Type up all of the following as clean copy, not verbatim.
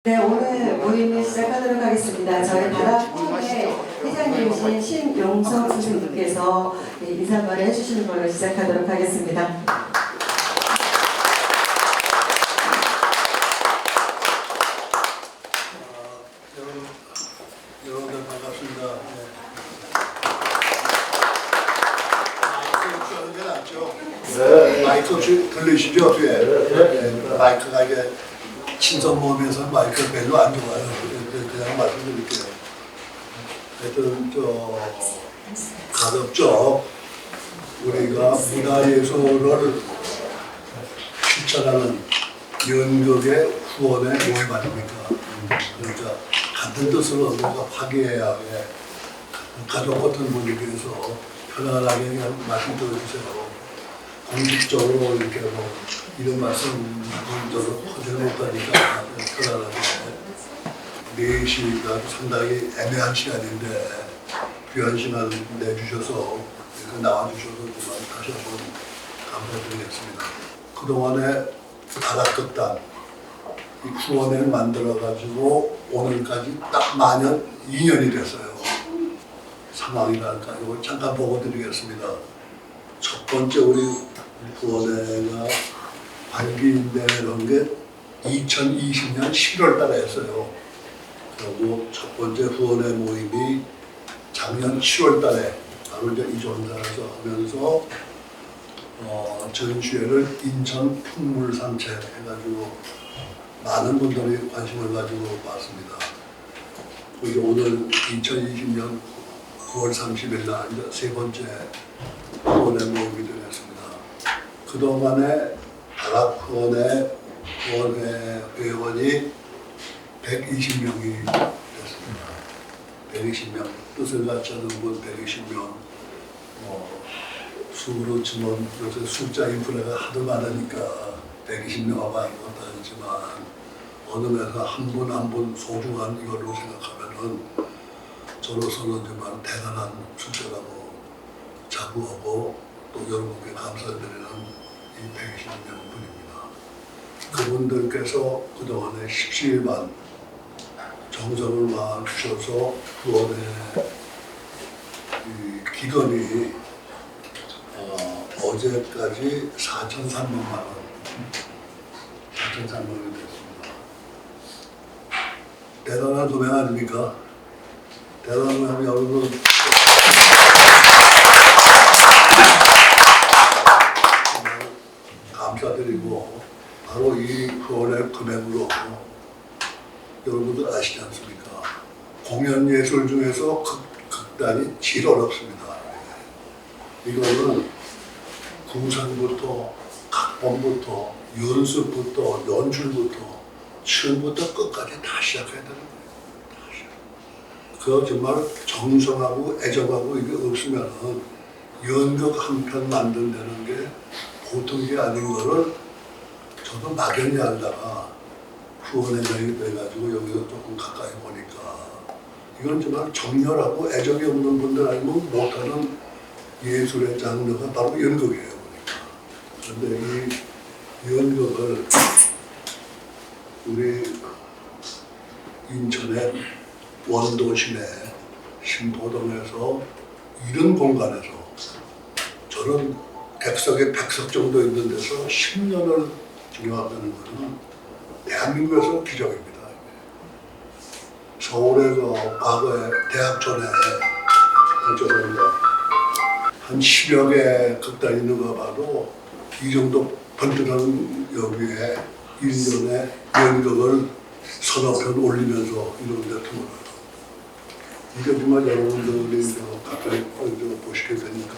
네, 오늘 모임을 시작하도록 하겠습니다. 저희 다락원의 회장님이신 신용석 선생님께서 인사말을 해주시는 걸로 시작하도록 하겠습니다. 여러분들 반갑습니다. 네. 마이크 혹시 들리시죠? 네. 마이크가 이게 친선 모임에서 마이크 별로 안 좋아요. 그냥 말씀드릴게요. 하여튼 가급적 우리가 문화예술을 실천하는 연극의 후원의 모임 아닙니까? 그러니까 같은 뜻으로 우리가 화기애애하게 가족 같은 분위기에서 편안하게 그냥 말씀 들어주세요. 공식적으로 이렇게 뭐 이런 말씀 저도 하지 못하니까 편안하게 4시가 상당히 애매한 시간인데 귀한 시간 내주셔서 이렇게 나와주셔서 정말 다시 한번 감사드리겠습니다. 그동안에 다락극단 이 후원회를 만들어가지고 오늘까지 딱 만년 2년이 됐어요. 상황이랄까 이걸 잠깐 보고 드리겠습니다. 첫 번째 우리 후원회가 발기인대라는 게 2020년 11월 달에 했어요. 그리고 첫 번째 후원회 모임이 작년 7월 달에 바로 이제 이존사에서 하면서 전시회를 인천 풍물산책 해가지고 많은 분들이 관심을 가지고 왔습니다. 그리고 오늘 2020년 9월 30일 날 이제 세 번째 후원회 모임이 되겠습니다. 그동안에 다락후원회 회원이 120명이 됐습니다. 120명, 뜻을 같이 하는 분 120명, 수로 치면 요새 숫자 인플레가 하도 많으니까 120명하고 아무것도 아니지만 어느 면에서 한 분 한 분 소중한 이걸로 생각하면은 저로서는 정말 대단한 숫자라고 자부하고 또 여러분께 감사드리는 이 120명 분입니다. 그분들께서 그동안에 십시일반 정성을 많으셔서 후원의 기금이 어제까지 4,300만 원, 4,300만 원이 됐습니다. 대단한 금액 아닙니까? 대단한 금액 여러분 감사드리고 바로 이 후원의 금액으로 여러분들 아시지 않습니까? 공연 예술 중에서 극단이 제일 어렵습니다. 이거는 구상부터 각본부터 연습부터 연출부터 처음부터 끝까지 다 시작해야 되는 거예요. 그 정말 정성하고 애정하고 이게 없으면은 연극 한 편 만든다는 게 보통 게 아닌 거를 저도 막연히 알다가 후원회장이 돼가지고 여기서 조금 가까이 보니까 이건 정말 정열하고 애정이 없는 분들 아니면 못하는 예술의 장르가 바로 연극이에요. 보니까. 그런데 이 연극을 우리 인천의 원도심의 신포동에서 이런 공간에서 저런 객석에 100석 정도 있는 데서 10년을 지내왔다는 것은 대한민국에서 기적입니다. 서울에서 과거에 대학 전에 한 10여 개 극단 있는 거 봐도 이 정도 번뜩한 여기에 1년에 연극을 서너 편 올리면서 이런 데 드물어요. 이게 정말 여러분들이 가까이 보시게 되니까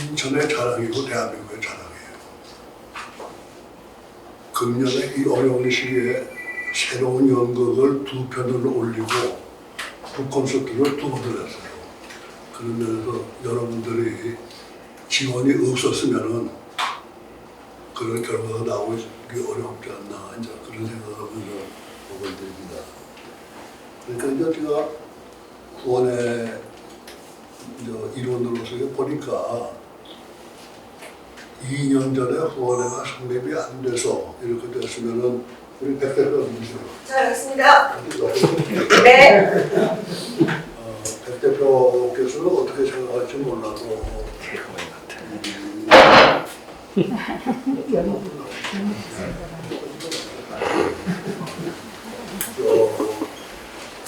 인천의 자랑이고 대한민국의 자랑이에요. 금년에 이 어려운 시기에 새로운 연극을 2편을 올리고 북콘서트를 2번을 했어요. 그런 면에서 여러분들이 지원이 없었으면은 그런 결과가 나오기 어렵지 않나 이제 그런 생각을 하면서 보고 있습니다. 그러니까 이제 제가 후원의 이론으로서 보니까 2년 전에 후원회가 성립이 안 돼서 이렇게 됐으면은 우리 백 대표 누구세요? 자, 알겠습니다. 네. 백 대표께서는 어떻게 생각할지 몰라도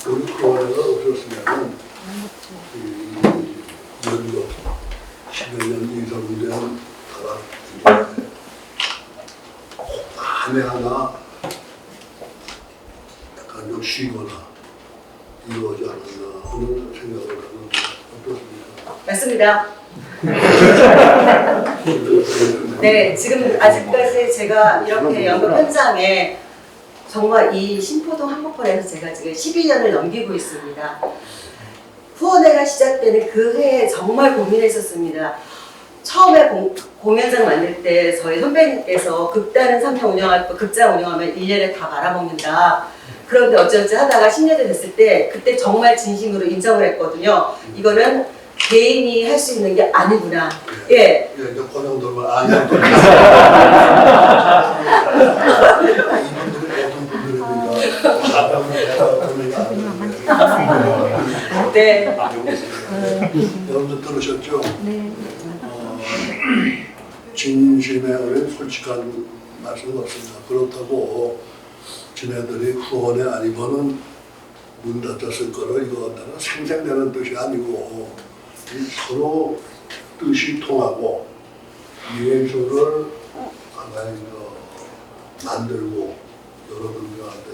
우리 코로나가 없었으면 연거 10여 년 이상 된 가락 한 해 하나 약간 좀 쉬거나 이루어지 않았나 하는 생각을 하는데 어떻습니까? 맞습니다. 네, 지금 아직까지 제가 이렇게 연극 현장에 정말 이 신포동 한복판에서 제가 지금 12년을 넘기고 있습니다. 후원회가 시작되는 그 해에 정말 고민했었습니다. 처음에 공연장 만들 때 저희 선배님께서 극단은 3년 운영할 거, 극장 운영하면 1년에 다 말아먹는다. 그런데 어쩌지 하다가 10년 됐을 때 그때 정말 진심으로 인정을 했거든요. 이거는 개인이 할 수 있는 게 아니구나. 예. 이제 권영들만 아니야. 이분들은 어떤 분들입니까? 네. 여러분들 들으셨죠? 네. 진심의 어린 솔직한 말씀은 없습니다. 그렇다고 지네들이 후원에 아니면은 문 닫았을 거를 이거 생생되는 뜻이 아니고 서로 뜻이 통하고 예술을 하나의 만들고 여러분들한테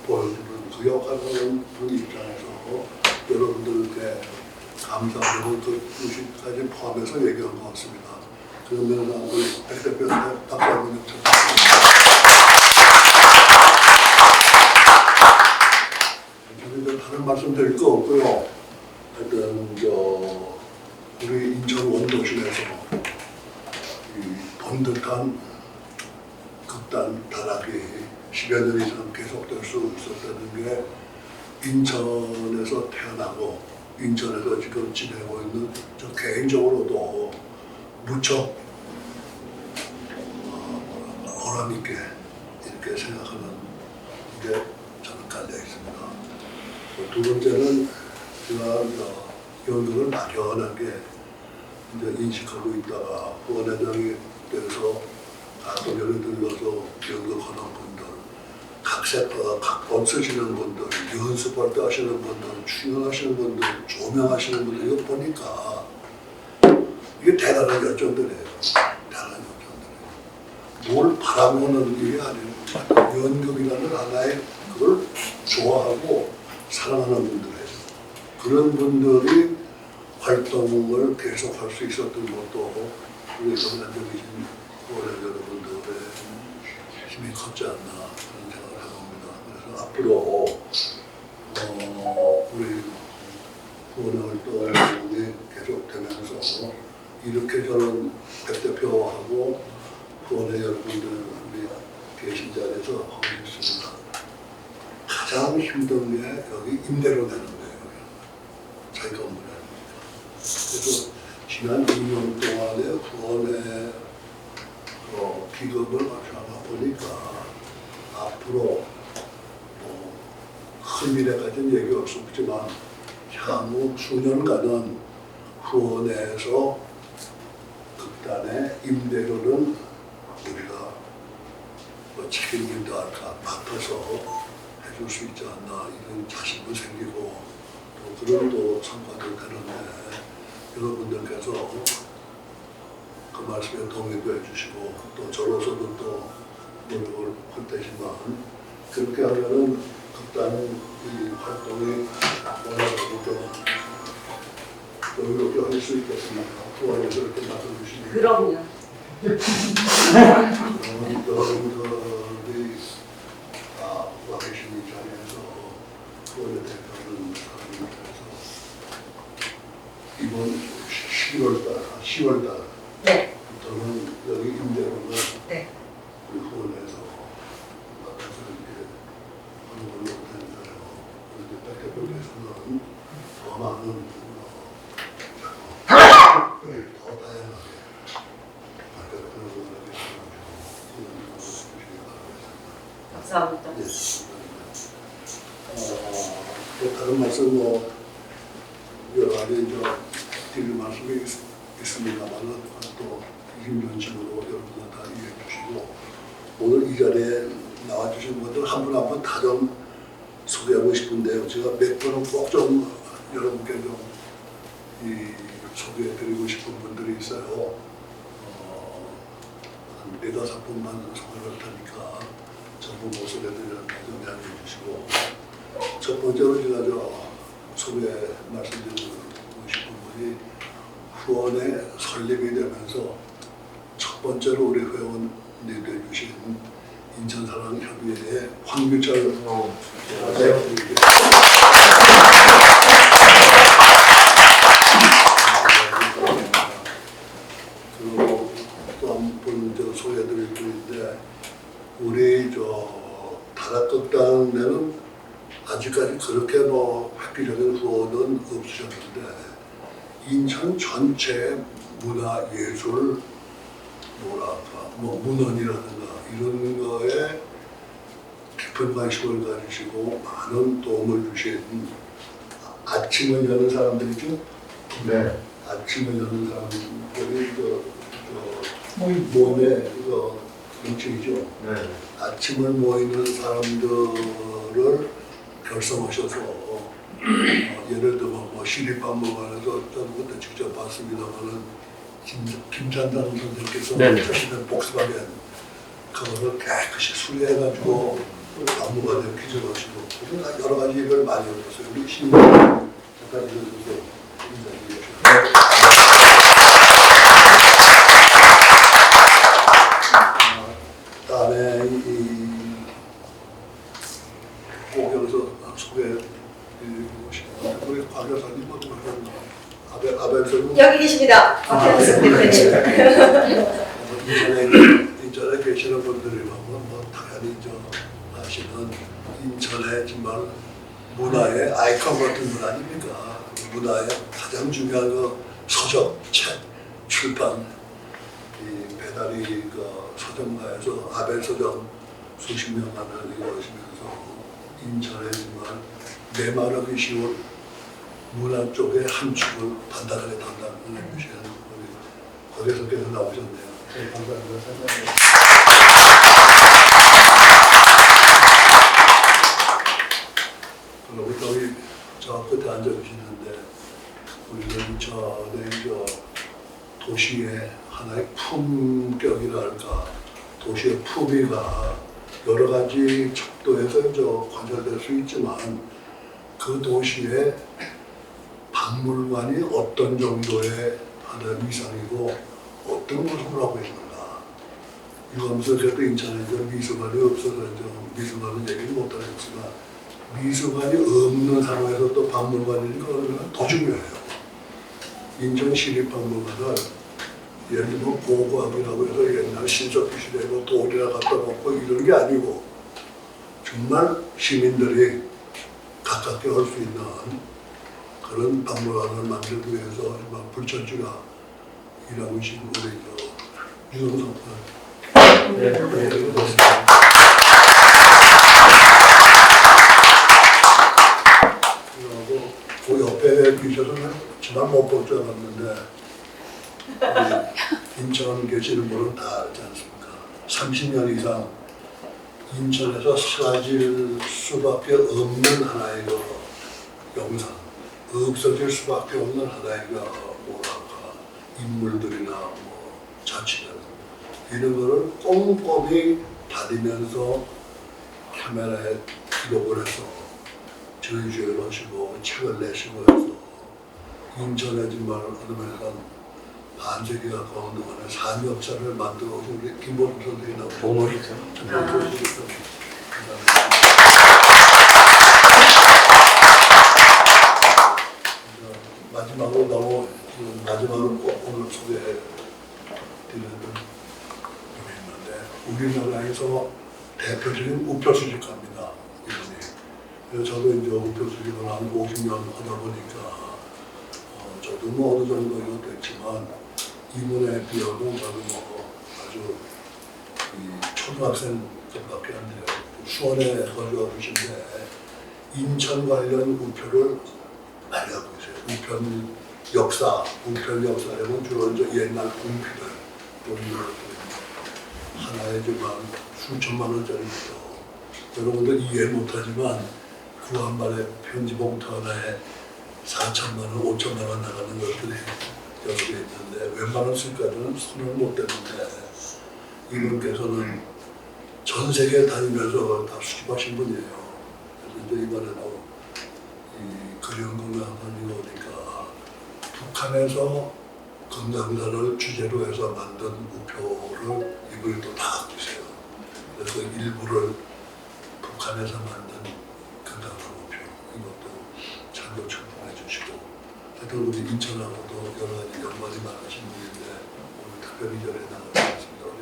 보여주는 그 역할을 하는 그 입장에서 여러분들께 감사하는 그 뜻까지 포함해서 얘기한 것 같습니다. 그러면 우리 백 대표한테 박수 한번 주세요. 저는 다른 말씀 드릴 거 없고요. 하여튼 우리 인천 원도심에서 이 번듯한 극단 다락이 10여 년 이상 계속될 수 있었다는 게 인천에서 태어나고 인천에서 지금 지내고 있는 저 개인적으로도 무척 보람있게 이렇게 생각하는 게 저는 깔려 있습니다. 두 번째는 제가 연극을 막연하게 인식하고 있다가 후원회장이 돼서 가끔여기 들러서 연극하는 분들, 각본 쓰시는 분들, 연습할 때 하시는 분들, 출연하시는 분들, 조명하시는 분들 이거 보니까 이게 대단한 열정들이에요. 대단한 열정들이에요. 뭘 바라보는 일이 아니에요. 연극이라는 하나의 그걸 좋아하고 사랑하는 분들이에요. 그런 분들이 활동을 계속할 수 있었던 것도 우리 동반자이신 후원회 여러분들의 힘이 컸지 않나 그런 생각을 해봅니다. 그래서 앞으로 우리 후원회 활동이 계속되면서 이렇게 저는 백 대표하고 후원회 여러분들이 계신 자리에서 하고 있습니다. 가장 힘든 게 여기 임대료 내는 거예요. 자기 건물에. 그래서 지난 2년 동안에 후원회 기금을 마주하다 보니까 앞으로 큰 미래까지는 얘기할 수 없지만 향후 수년간은 후원회에서 극단의 임대료는 우리가 책임진다 할까 맡아서 해줄 수 있지 않나 이런 자신도 생기고 또 그런 또 성과도 되는데 여러분들께서 그 말씀에 동의도 해주시고 또 저로서도 또 노력을 할 테지만 그렇게 하면은 극단 이 활동이 원활하고 좀 여유롭게 할 수 있겠습니까? 후원에서 이렇게 말씀 주시면 그럼요. 여러분들이 와 계신 이 자리에서 후원에 대표하는 사람들께서 이번 10월달 네. 부터는 여기 임대료는 네. 우리 후원에서 맡아서 이렇게 하는 걸로 되는데요. 그런데 백 대표께서는 더 많은 더 다양하게 백 대표를 감사합니다. 다른 말씀 여러 가지 드릴 말씀이 있습니다만은 또 힘든 질문으로 여러분들 다 이해해 주시고 오늘 이 자리에 나와주신 분들 한 분 한 분 다 좀 소개하고 싶은데요. 제가 몇 분은 꼭 좀 여러분께 좀 소개해드리고 싶은 분들이 있어요. 한 4-5분만 소개를 할 테니까 전부 못 소개해드리는 좀 양해해 주시고 첫 번째로 제가 소개 말씀드리고 싶은 분이 후원의 설립이 되면서 첫 번째로 우리 회원이 되주신 인천사랑협의회의 황규철 그리고 또 한 분 소개해드릴 분인데 우리 다락극단에는 아직까지 그렇게 획기적인 후원은 없으셨는데 인천 전체 문화예술 문헌이라든가 이런 거에 깊은 관심을 가지시고 많은 도움을 주신 아침을 여는 사람들이죠. 네. 아침을 여는 사람들이 모임의 명칭이죠. 네. 아침을 모이는 사람들을 결성하셔서 예를 들어 시립박물관에서 어떤 것도 직접 봤습니다만은 김찬단 선생님께서 하시는 복스바겐 그거를 깨끗이 수리해가지고 박물관에 기증하시고 여러 가지 일을 많이 하셨어요. 우리 신부 잠깐 읽어주세요. 다음에 꼭 여기서 소개해드리고 싶은데 우리 박 여사님 아벨 여기 계십니다. 박현숙 대표님. 인천에 계시는 분들이 당연히 아시는 인천의 정말 문화의 아이콘 같은 분 아닙니까? 문화의 가장 중요한 서적, 책, 출판 이 배달이 서점가에서 아벨 서점 수십 년간을 이루어지면서 인천에 정말 메마르기 쉬운 문화 쪽의 한 축을 단단하게 담당해 주시는 우리 거기서께서 나오셨네요. 네, 감사합니다. 그리고 저기 저 끝에 앉아 계시는데 우리는 인천의 도시의 하나의 품격이랄까 도시의 품위가 여러 가지 척도에서 관찰될 수 있지만 그 도시의 박물관이 어떤 정도의 하나의 위상이고 어떤 모습을 하고 있는가 이거 하면서 그래도 인천에 미술관이 없어서 미술관은 얘기는 못하겠지만 미술관이 없는 상황에서 또 박물관이니까 더 중요해요. 인천 시립박물관을 예를 들면 고고학이라고 해서 옛날 신석기 시대에 돌이나 갖다 놓고 이런 게 아니고 정말 시민들이 가깝게 할 수 있는 그런 박물관을 만들기 위해서 정말 불천지가 일하고 계신 우리 유성석 그리고 그 옆에 계셔서는 정말 못 볼 줄 알았는데 인천 계시는 분은 다 알지 않습니까? 30년 이상 인천에서 사라질 수밖에 없는 하나의 영상, 없어질 수밖에 없는 하나의 인물들이나 자치들 이런 거를 꼼꼼히 다니면서 카메라에 기록을 해서 전시회를 하시고 책을 내시고 해서 인천에 정말 어느면간 반세기 가까운 동안에 산역사를 만들어 오신 우리 김보름 선생님이 나오셨습니다. 오늘이죠. 마지막으로 꼭 오늘 소개해 드리는 분이 있는데 우리나라에서 대표적인 우표수집가입니다. 이분이. 그래서 저도 우표 수집을 한 50년 하다 보니까 저도 어느 정도 이것도 했지만 이분에 비하고 저는 아주 초등학생밖에 안 돼요. 수원에 거주하고 계신데 인천 관련 우표를 많이 갖고 계세요. 우편 역사라면 주로 이제 옛날 공필을 하나에 좀 수천만 원짜리부터 여러분들 이해 못하지만 구한말에 편지 봉투 하나에 4천만 원, 5천만 원 나가는 것들이 여러 개 있는데 웬만한 술까지는 손을 못 대는데 이분께서는 전 세계 다니면서 다 수집하신 분이에요. 그래서 이제 이번에도 이 근현건강관이가 오니까 북한에서 건강사를 주제로 해서 만든 우표를 이분이 또 다 갖고 있어요. 그래서 일부를 북한에서 만든 건강사 우표 이것도 참고 출품해 주시고 하여튼 우리 인천하고도 여러 가지 연관이 많으신 분인데 오늘 특별히 전에 나가셨습니다. 우리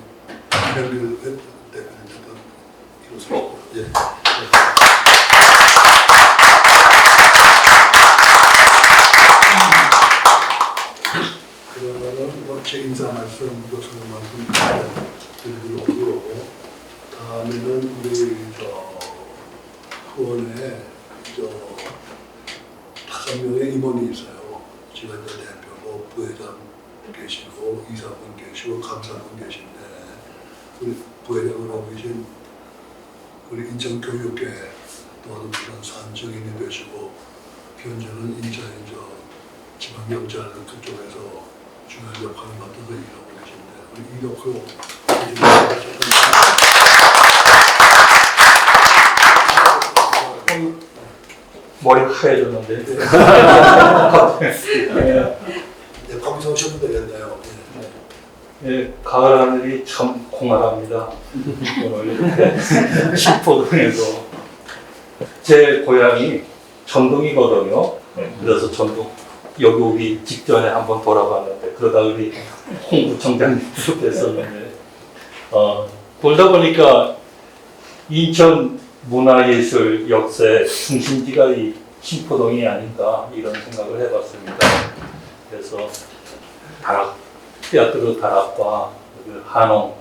김영길 대표님도 이렇습니다. 예. 그러면은 제 인사 말씀, 교수님 말씀 드리고 다음에는 우리 후원에 5명의 임원이 있어요. 지금 이제 대표고 부회장 계시고 이사분 계시고 감사분 계신데 우리 부회장을 하고 계신 우리 인천교육계 또한 그런 산증인이 되시고 현재는 인천의 지방경찰 그쪽에서 중요한 역할을 맡아서 일하고 계신데 우리 이덕호 머리 하얘졌는데. 네, 거기서 오시면 되겠네요. 예, 가을 하늘이 참 공활합니다. 오늘 이렇게 신포동에서 제 고향이 전동이거든요. 그래서 전동 여기 오기 직전에 한번 돌아봤는데 그러다 우리 홍 부청장님도 뵀었는데 돌다 보니까 인천 문화예술 역사의 중심지가 이 신포동이 아닌가 이런 생각을 해봤습니다. 그래서 티아트르 다락과 한옥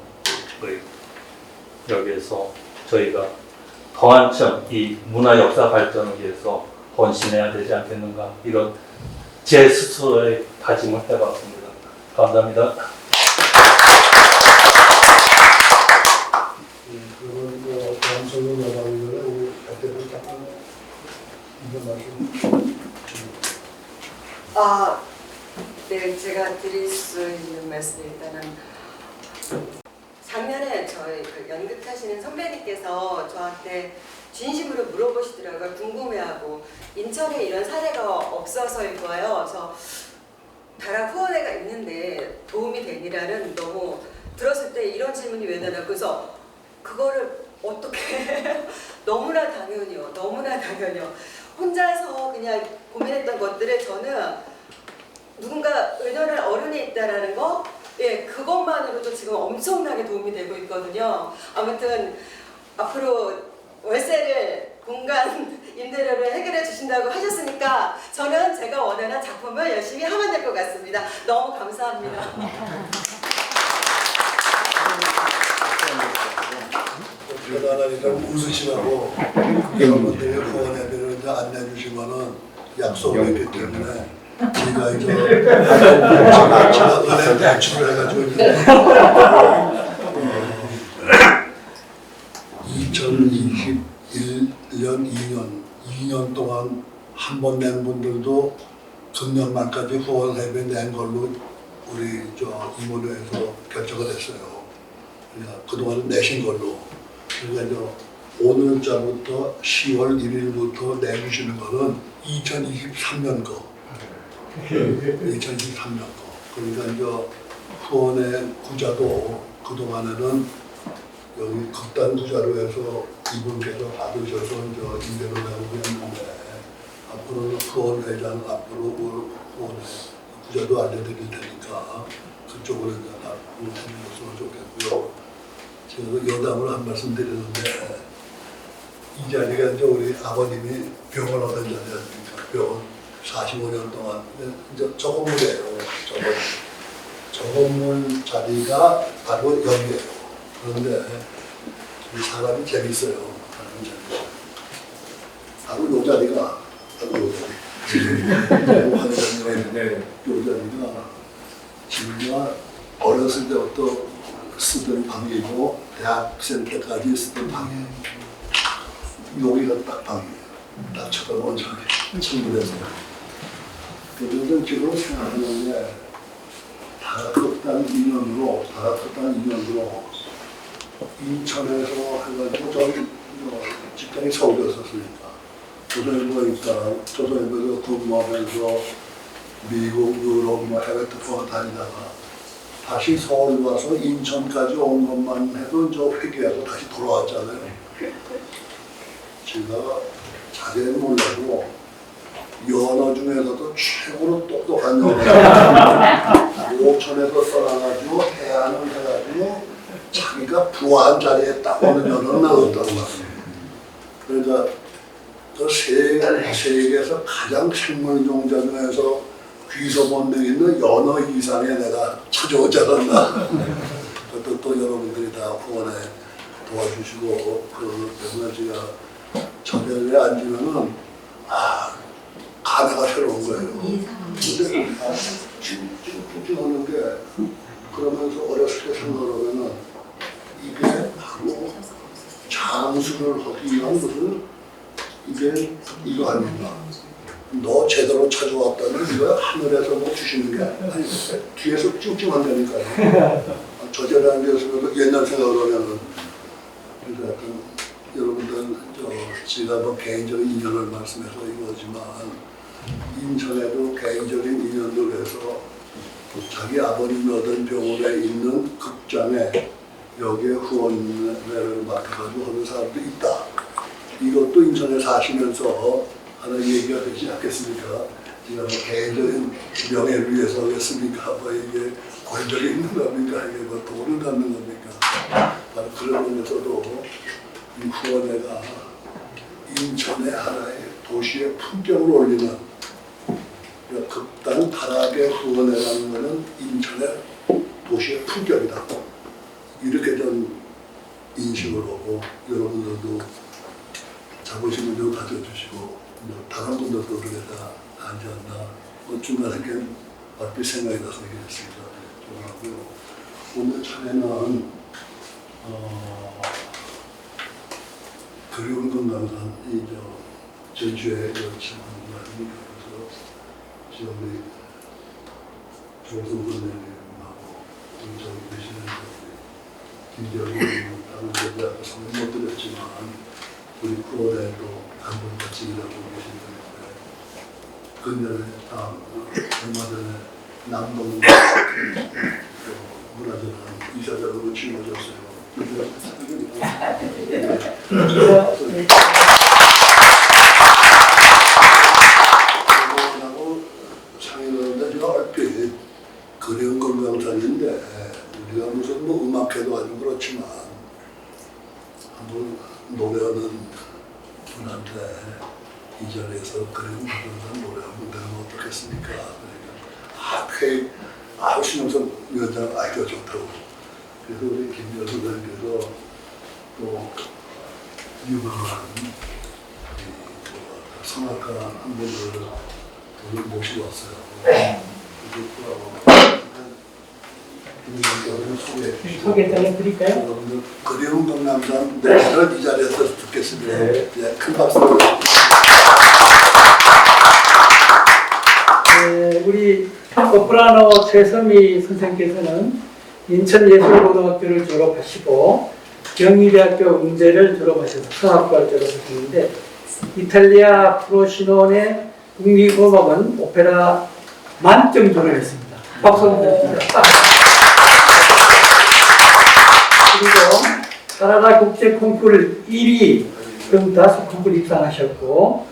여기에서 저희가 더 한층 이 문화 역사 발전을 위해서 헌신해야 되지 않겠는가 이런 제 스스로의 다짐을 해봤습니다. 감사합니다. 그러면 다음 나가기 전에 우리 대표님 잠깐 이런 말씀. 네, 제가 드릴 수 있는 말씀이 일단은 작년에 저희 연극하시는 선배님께서 저한테 진심으로 물어보시더라고요. 궁금해하고 인천에 이런 사례가 없어서일 거예요. 그래서 다락 후원회가 있는데 도움이 되니라는 너무 들었을 때 이런 질문이 왜 나나 그래서 그거를 어떻게 너무나 당연히요. 혼자서 그냥 고민했던 것들을 저는 누군가 의논할 어른이 있다라는 거, 예, 그것만으로도 지금 엄청나게 도움이 되고 있거든요. 아무튼 앞으로 월세를 공간 임대료를 해결해 주신다고 하셨으니까 저는 제가 원하는 작품을 열심히 하면 될 것 같습니다. 너무 감사합니다. 하나니까 웃으시라고 여러분들이 후원회비를 이제 안내해 주시면은 약속을 했기 때문에 제가 이제 은행 대출을 해가지고 2021년 2년 동안 한 번 낸 분들도 금년 말까지 후원회비 낸 걸로 우리 임원회에서 결정을 했어요. 그러니까 그동안 내신 걸로. 그러니까 이제 오늘자부터 10월 1일부터 내주시는 거는 2023년 거. 2023년 거. 그러니까 이제 후원의 구자도 그동안에는 여기 극단 구자로 해서 이분께서 받으셔서 임대료 내고 있는데 앞으로는 후원 회장 앞으로 후원의 구자도 알려드릴 테니까 그쪽으로 이제 앞으로 해주셨으면 좋겠고요. 제가 여담을 한 말씀 드리는데 이 자리가 이제 우리 아버님이 병을 얻은 자리 아닙니까? 병원 45년 동안 이제 저 건물이에요. 저 건물 자리가 바로 여기예요. 그런데 이 사람이 재밌어요. 자리죠. 바로 요 자리가 바로 요 자리. 네. 요 자리가 지금과 어렸을 때부터 쓰던 방이고 대학생 때까지 쓰던 방이에요. 여기가 딱 방이에요. 딱 쳐다보면 저기 청구대서. 그래서 지금 생각하는 게 다락극단 인연으로 인천에서 해가지고 저희 직장이 서울이었었으니까 조선일보에서 근무하면서 미국, 유럽, 해외 특파원 다니다가 다시 서울 와서 인천까지 온 것만 해도 저 회계하고 다시 돌아왔잖아요. 제가 자세히 몰라도 연어 중에서도 최고로 똑똑한 연어 오천에서 떠나가지고 해안을 해가지고 자기가 부화한 자리에 딱 오는 연어는 나왔다고 말이에요. 그러니까 그 세계에서 가장 생물종자 중에서 귀소 본능 있는 연어 이상에 내가 찾아오지 않았나. 그것도 또 여러분들이 다 후원에 도와주시고 그러기 때문에 제가 저 자리에 앉으면은 감회가 새로운 거예요. 근데 쭉쭉쭉 하는 게 그러면서 어렸을 때 생각하면은 이게 바로 장수를 하기 위한 무슨 이게 이거 아닌가. 너 제대로 찾아왔다면 이거 하늘에서 뭐 주시는 게 아니 뒤에서 쭉쭉 한다니까요. 저 자리에 앉아서 옛날 생각을 하면은 그래서 약간 여러분들 제가 뭐 개인적인 인연을 말씀해서 이거지만 인천에도 개인적인 인연도 해서 자기 아버님이 얻은 병원에 있는 극장에 여기에 후원회를 맡아가지고 하는 사람도 있다. 이것도 인천에 사시면서 하는 얘기가 되지 않겠습니까? 제가 뭐 개인적인 명예를 위해서 하겠습니까? 뭐 이게 권력이 있는 겁니까? 이게 뭐 돈을 갖는 겁니까? 바로 그런 면에서도 이 후원회가 인천의 하나의 도시의 품격을 올리는 극단 타락의 후원회라는 것은 인천의 도시의 품격이다. 이렇게 좀 인식을 하고 여러분들도 자부심을 좀 가져주시고 다른 분들도 그렇게 다 하지 않나 중간에 얼핏 생각이 나서 얘기했습니다. 좋아하고요. 오늘 차례는 그리운 건강산 전주에 친구들이 그래서 지금 우리 조성 선생님하고 저기 계시는 김재훈 다른 데도 선물 못 드렸지만 우리 프로그램도 한번 같이 일하고 계신 분인데 근년에 얼마 전에 남동 문화재단 이사장으로 지원하셨어요. 하고 창의하는데 제가 얼핏 그리운 건강산인데 우리가 무슨 뭐 음악회도 아니고 그렇지만 한번 노래하는 분한테 이 자리에서 그리운 건강산 노래 한번 들으면 어떻겠습니까? 그러니까 신영석 위원장 아이디어 좋다고. 그래서 우리 김여수 선생님께서 또 유명한 성악가 한 분을 오늘 모시고 왔어요. 소개 좀 해드릴까요? 여러분들 그리운 경남산 노래를 이 자리에서 듣겠습니다. 네, 큰 박수. 네, 우리 소프라노 최선미 선생님께서는 인천예술고등학교를 졸업하시고 경희대학교 음대를 졸업하셔서 성악과를 졸업하셨는데 이탈리아 프로시노네 국립음악원 오페라 만점 졸업했습니다. 박수 부탁드립니다. 그리고 카나다 국제 콩쿠르 1위 등 다수 콩쿠르 입상하셨고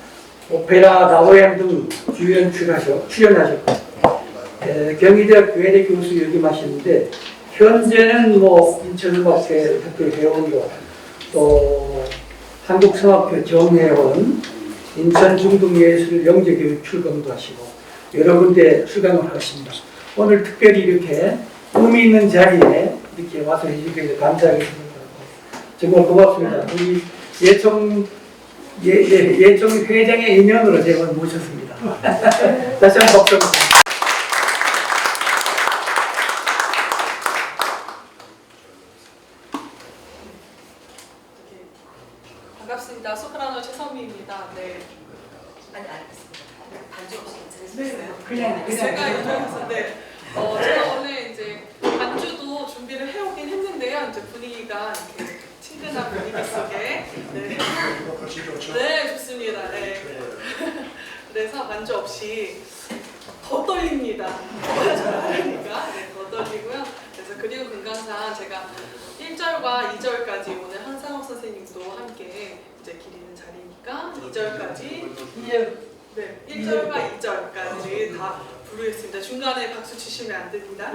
오페라 나오양 등 주연 출연하셨고 경희대학 교회대 교수 역임하셨는데 현재는 뭐 인천음악회 학교 회원도 또 한국성악회 정회원 인천중등예술 영재교육 출강도 하시고 여러 군데 출강을 하십니다. 오늘 특별히 이렇게 의미 있는 자리에 이렇게 와서 해주셔서 감사하게 생각하고 정말 고맙습니다. 우리 예총 회장의 인연으로 제가 모셨습니다. 다시 한번 박수. 반갑습니다. 소프라노 최선미입니다. 네. 아니 알겠습니다. 반주 없이 괜찮으시겠어요? 그냥 제가 인터뷰에서 제가 오늘 이제 반주도 준비를 해오긴 했는데요. 이제 분위기가 이렇게 친근한 분위기 속에 같이 좋죠. 네 좋습니다. 네. 그래서 반주 없이 더 떨립니다. 그러니까 더 떨리고요. 그래서 그리고 금강산 제가 1절과 2절까지 오늘 한상욱 선생님도 함께 이제 기리는 자리니까 2절까지 네, 1절과 2절까지 다 부르겠습니다. 중간에 박수 치시면 안 됩니다.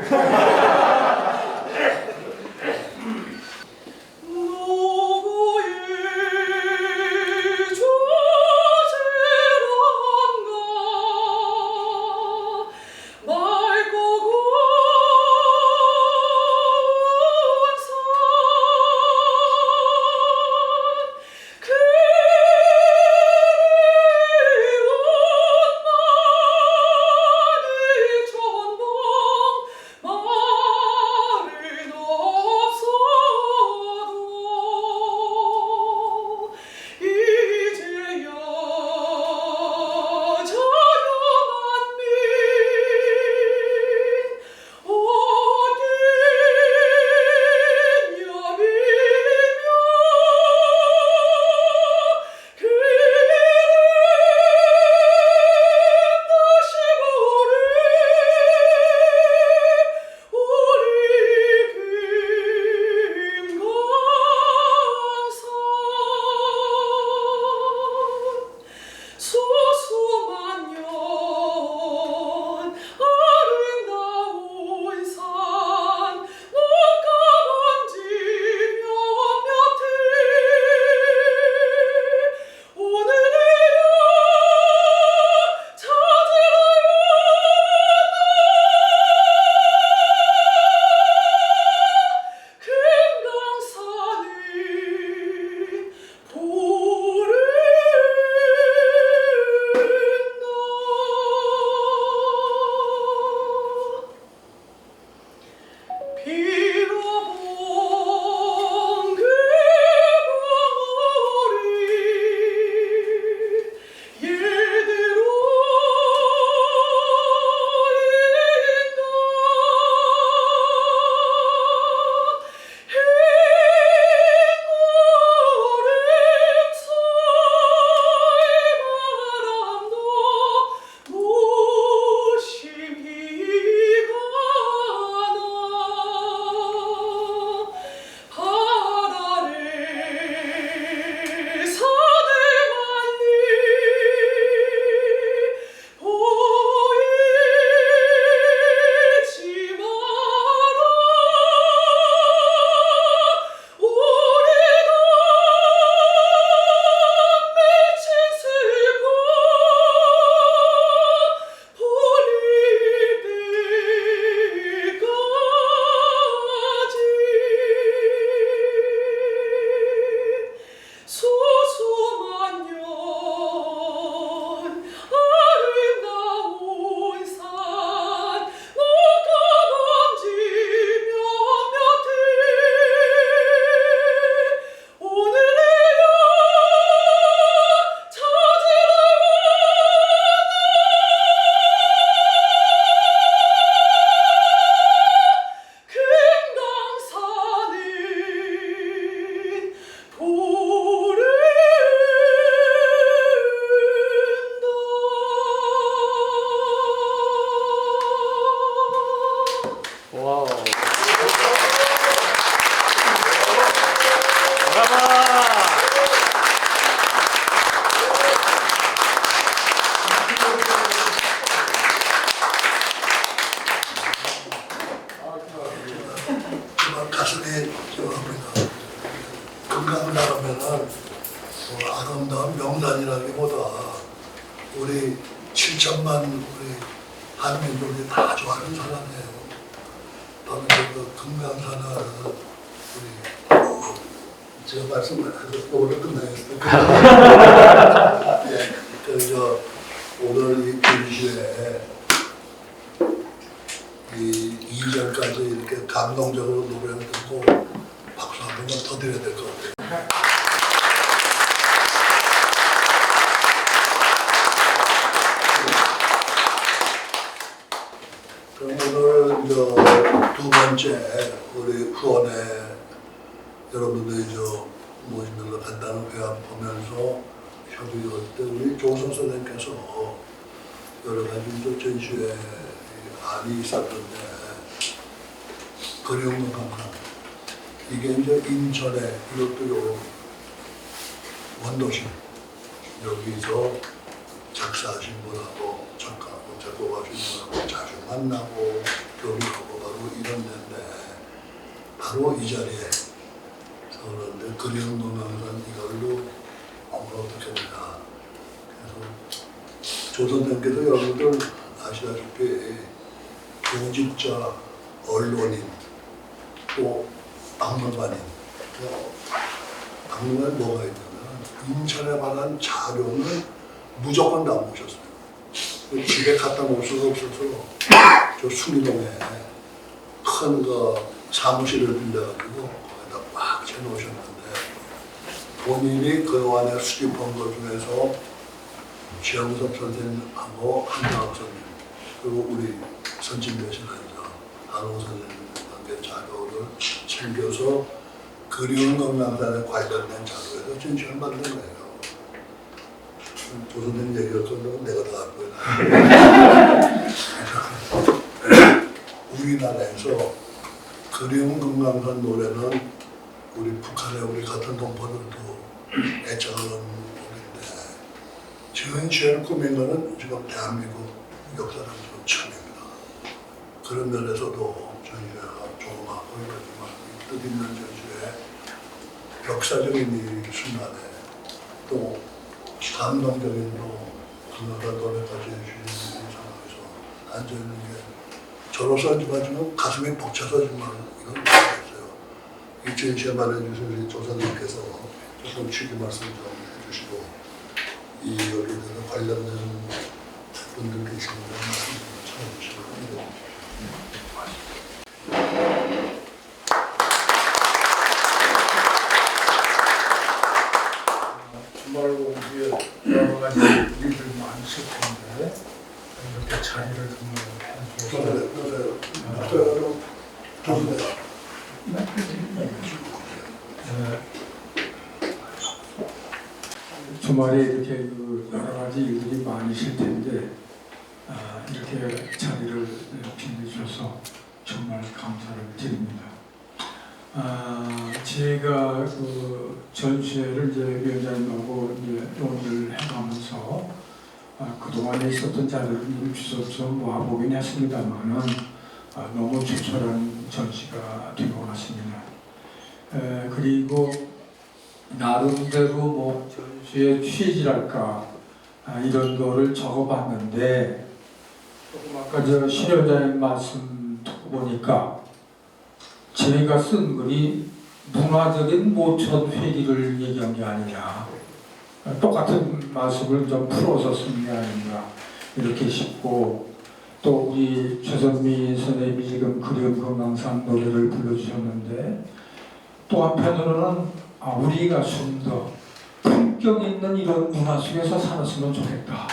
가슴이 건강을 나가면은 아름다운 명단이라기보다 우리 7천만 우리 한민족이 다 좋아하는 사람이에요. 바로 그 금강산을 우리 제가 말씀하셔서 오늘 끝나겠습니다. 예, 그래서 오늘 이 전시회에 이 2절까지 이렇게 감동적으로 노래를 듣고 박수 한 번만 더 드려야 될 것 같아요. 그럼 오늘 두 번째 우리 후원회 여러분들이 모시는 걸 간단히 배워보면서 협의할 때 우리 조선 선생님께서 여러 가지 전시회 안이 있었는데 그리운 건강 이게 인천에 이것도 원도심 여기서 작사하신 분하고 작곡하신 분하고 자주 만나고 교류하고 바로 이런 데인데 바로 이 자리에 그런데 그리운 건강은 이걸로 어떻게 되나 그래서 조 선생님께서 여러분들 아시다시피 교직자 언론인 또 박물관인 박물관에 뭐가 있냐면 인천에 관한 자료는 무조건 다 모셨어요. 집에 갖다 놓을 수가 없어서 저 수리동에 큰 사무실을 빌려가지고 거기다 꽉 채놓으셨는데 본인이 그 안에 수집한 것 중에서 지영섭 선생님하고 한강학 선생님 그리고 우리 선진대신에서 한홍 선생님과 자료를 챙겨서 그리운 건강산에 관련된 자료에서 전시를 만든 거예요. 조 선생님 얘기할 거는 내가 다 할 거예요. 우리나라에서 그리운 건강산 노래는 우리 북한의 우리 같은 동포들도 애착하는 노래인데 전시회를 꾸민 거는 지금 대한민국 역사상 처음입니다. 그런 면에서도 전시회가 조그맣고 이렇지만 뜻있는 전시회 역사적인 이 순간에 또 감동적인 그나라 노래까지 해주시는 이 상황에서 앉아있는 게 저로서 지금 가슴이 벅차서 정말 이건 모르겠어요. 이 전시회 마련해주신 우리 조사님께서 조금 취지 말씀 좀 해주시고 이 여기에 대해서 관련된 분들 계시는데 말씀 좀 전해주시고 주말 오후에 여러 가지 일들 많이 있을 텐데 이렇게 자리를 주말에 이렇게 여러 가지 일들이 많이 있을 텐데 이렇게 자리를 빛내주셔서 정말 감사를 드립니다. 제가 전시회를 위원장님하고 논의를 해가면서 그동안에 있었던 자료를 주워서 모아보긴 했습니다만은 너무 조촐한 전시가 된 것 같습니다. 그리고 나름대로 전시의 취지랄까 이런 거를 적어봤는데 조금 아까 신 위원장님 말씀 듣고 보니까 제가 쓴 글이 문화적인 모천 회기를 얘기한 게 아니냐, 똑같은 말씀을 좀 풀어서 쓴 게 아닌가 이렇게 싶고, 또 우리 최선미 선생님이 지금 그리운 건강산 노래를 불러주셨는데 또 한편으로는 우리가 좀 더 품격 있는 이런 문화 속에서 살았으면 좋겠다.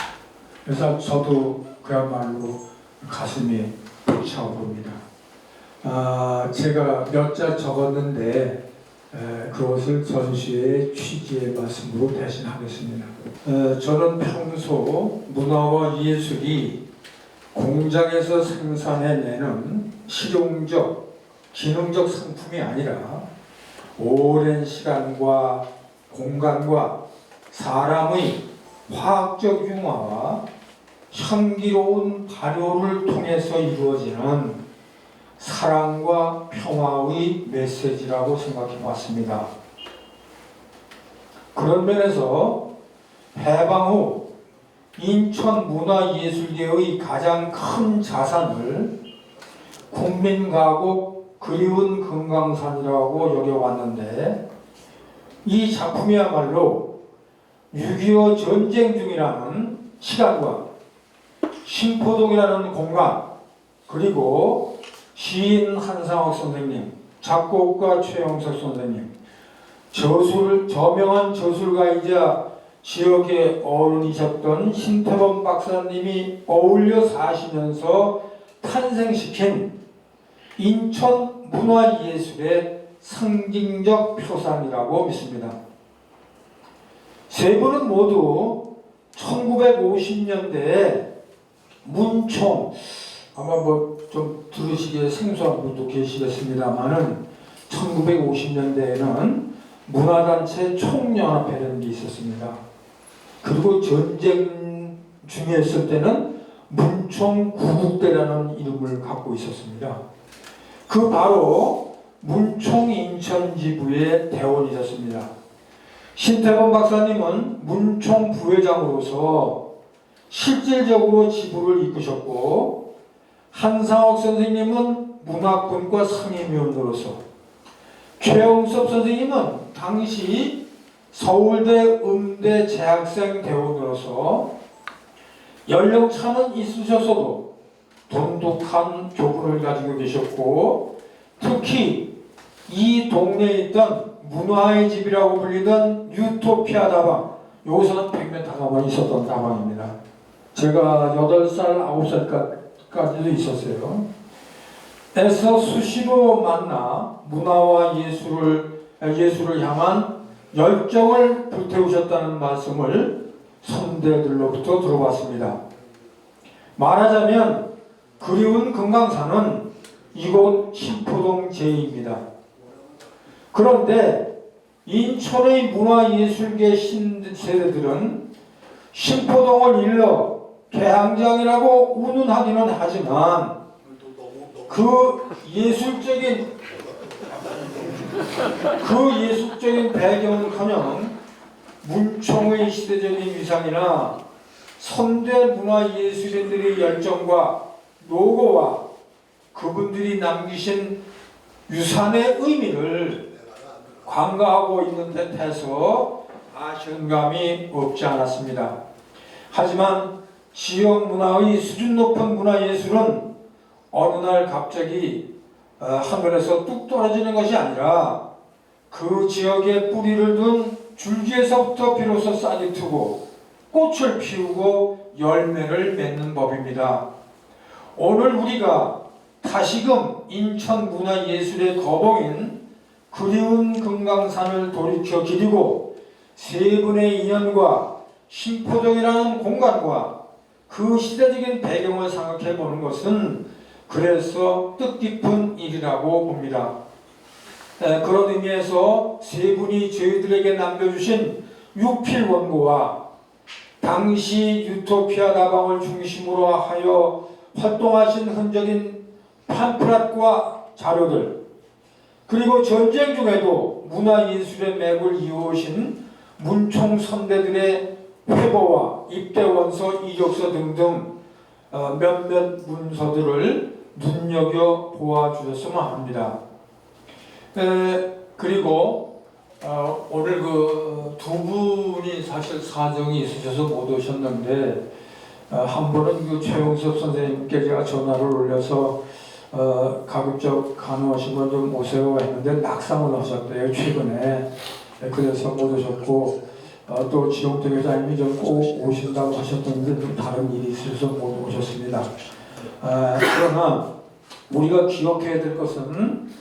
그래서 저도 그야말로 가슴이 벅차오릅니다. 제가 몇 자 적었는데 그것을 전시회의 취지의 말씀으로 대신하겠습니다. 저는 평소 문화와 예술이 공장에서 생산해내는 실용적, 기능적 상품이 아니라 오랜 시간과 공간과 사람의 화학적 융화와 향기로운 발효를 통해서 이루어지는 사랑과 평화의 메시지라고 생각해 봤습니다. 그런 면에서 해방 후 인천문화예술계의 가장 큰 자산을 국민가곡 그리운 금강산이라고 여겨왔는데, 이 작품이야말로 6.25 전쟁 중이라는 시간과 신포동이라는 공간, 그리고 시인 한상욱 선생님, 작곡가 최영석 선생님, 저명한 저술가이자 지역의 어른이셨던 신태범 박사님이 어울려 사시면서 탄생시킨 인천 문화예술의 상징적 표상이라고 믿습니다. 세 분은 모두 1950년대에 문총, 아마 뭐 좀 들으시기에 생소한 분도 계시겠습니다만은 1950년대에는 문화단체 총연합회라는 게 있었습니다. 그리고 전쟁 중에 있을 때는 문총 구국대라는 이름을 갖고 있었습니다. 그 바로 문총 인천지부의 대원이셨습니다. 신태범 박사님은 문총 부회장으로서 실질적으로 지부를 이끄셨고, 한상욱 선생님은 문화권과 상임위원으로서, 최영섭 선생님은 당시 서울대 음대 재학생 대원으로서 연령차는 있으셨어도 돈독한 교훈을 가지고 계셨고, 특히 이 동네에 있던 문화의 집이라고 불리던 유토피아 다방, 여기서는 100명 다방이 있었던 다방입니다. 제가 8살, 9살까지도 있었어요. 에서 수시로 만나 문화와 예술을 향한 열정을 불태우셨다는 말씀을 선배들로부터 들어봤습니다. 말하자면 그리운 금강산은 이곳 신포동 제2입니다. 그런데 인천의 문화예술계 신세대들은 신포동을 일러 개항장이라고 운운하기는 하지만 그 예술적인 배경은커녕 문총의 시대적인 위상이나 선대 문화예술인들의 열정과 노고와 그분들이 남기신 유산의 의미를 관가하고 있는 듯해서 아쉬운 감이 없지 않았습니다. 하지만 지역 문화의 수준 높은 문화예술은 어느 날 갑자기 하늘에서 뚝 떨어지는 것이 아니라 그 지역에 뿌리를 둔 줄기에서부터 비로소 싹이 트고 꽃을 피우고 열매를 맺는 법입니다. 오늘 우리가 다시금 인천 문화예술의 거봉인 그리운 금강산을 돌이켜 기리고 세 분의 인연과 신포동이라는 공간과 그 시대적인 배경을 생각해 보는 것은 그래서 뜻깊은 일이라고 봅니다. 그런 의미에서 세 분이 저희들에게 남겨주신 육필 원고와 당시 유토피아 다방을 중심으로 하여 활동하신 흔적인 팜플렛과 자료들, 그리고 전쟁 중에도 문화예술의 맥을 이어오신 문총 선배들의 회보와 입대원서, 이력서 등등 몇몇 문서들을 눈여겨 보아주셨으면 합니다. 그리고 오늘 그 두 분이 사실 사정이 있으셔서 못 오셨는데 한 분은 그 최용섭 선생님께 제가 전화를 올려서 가급적 가능하시면 좀 오세요 했는데 낙상을 하셨대요, 최근에. 그래서 못 오셨고, 또 지용택 회장님이 좀 꼭 오신다고 하셨던데 좀 다른 일이 있어서 못 오셨습니다. 그러나 우리가 기억해야 될 것은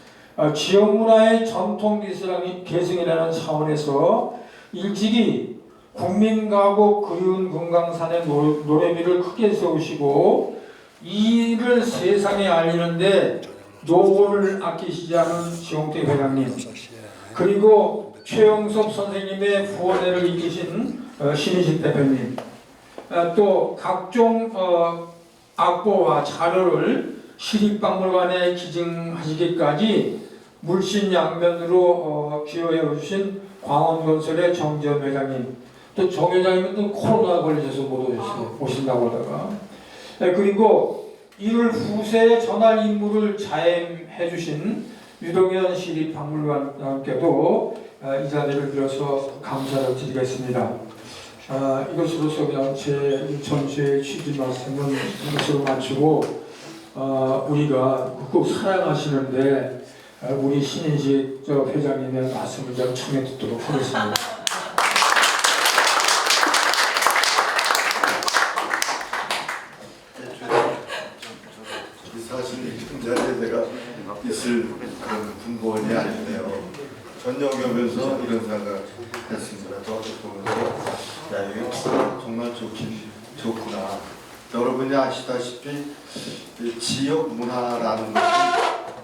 지역 문화의 전통 계승이라는 차원에서 일찍이 국민가곡 그리운 금강산의 노래비를 크게 세우시고 이를 세상에 알리는데 노고를 아끼시지 않은 지용택 회장님, 그리고 최영섭 선생님의 후원회를 이끄신 신희식 대표님, 또 각종 악보와 자료를 시립박물관에 기증하시기까지 물신양면으로 기여해 주신 광원건설의 정지현 회장님, 또 정 회장님은 또 코로나 걸리셔서 못 오신다고 하다가, 그리고 이를 후세에 전할 임무를 자임해 주신 유동현 시립박물관께도 이 자리를 빌어서 감사를 드리겠습니다. 이것으로서 그냥 제 전체의 취지 말씀은 이것으로 마치고 우리가 꼭 사랑하시는데 우리 신인식 회장님의 말씀을 좀 청해 듣도록 하겠습니다. 사실 이 자리에 제가 있을 그런 분본이 아닌데요. 전역하면서 이런 생각을 했습니다. 저도 보면서 야 이게 정말 좋구나. 여러분이 아시다시피 지역 문화라는 것은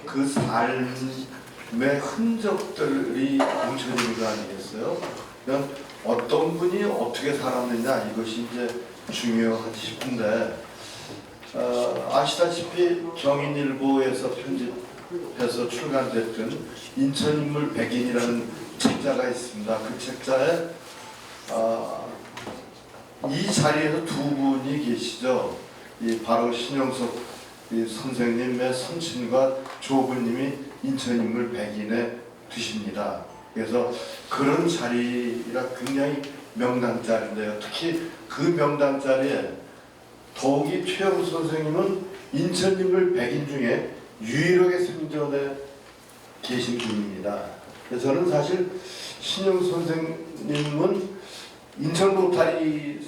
그 삶의 흔적들이 뭉쳐지는 거 아니겠어요? 그냥 어떤 분이 어떻게 살았느냐 이것이 이제 중요하지 싶은데 아시다시피 경인일보에서 편집해서 출간됐던 인천인물 백인이라는 책자가 있습니다. 그 책자에 이 자리에서 두 분이 계시죠. 바로 신영석 선생님의 선친과 조부님이 인천인물 백인에 드십니다. 그래서 그런 자리라 굉장히 명당 자리인데요. 특히 그 명당 자리에 더욱이 최영수 선생님은 인천인물 백인 중에 유일하게 생전에 계신 분입니다. 저는 사실 신영수 선생님은 인천 로타리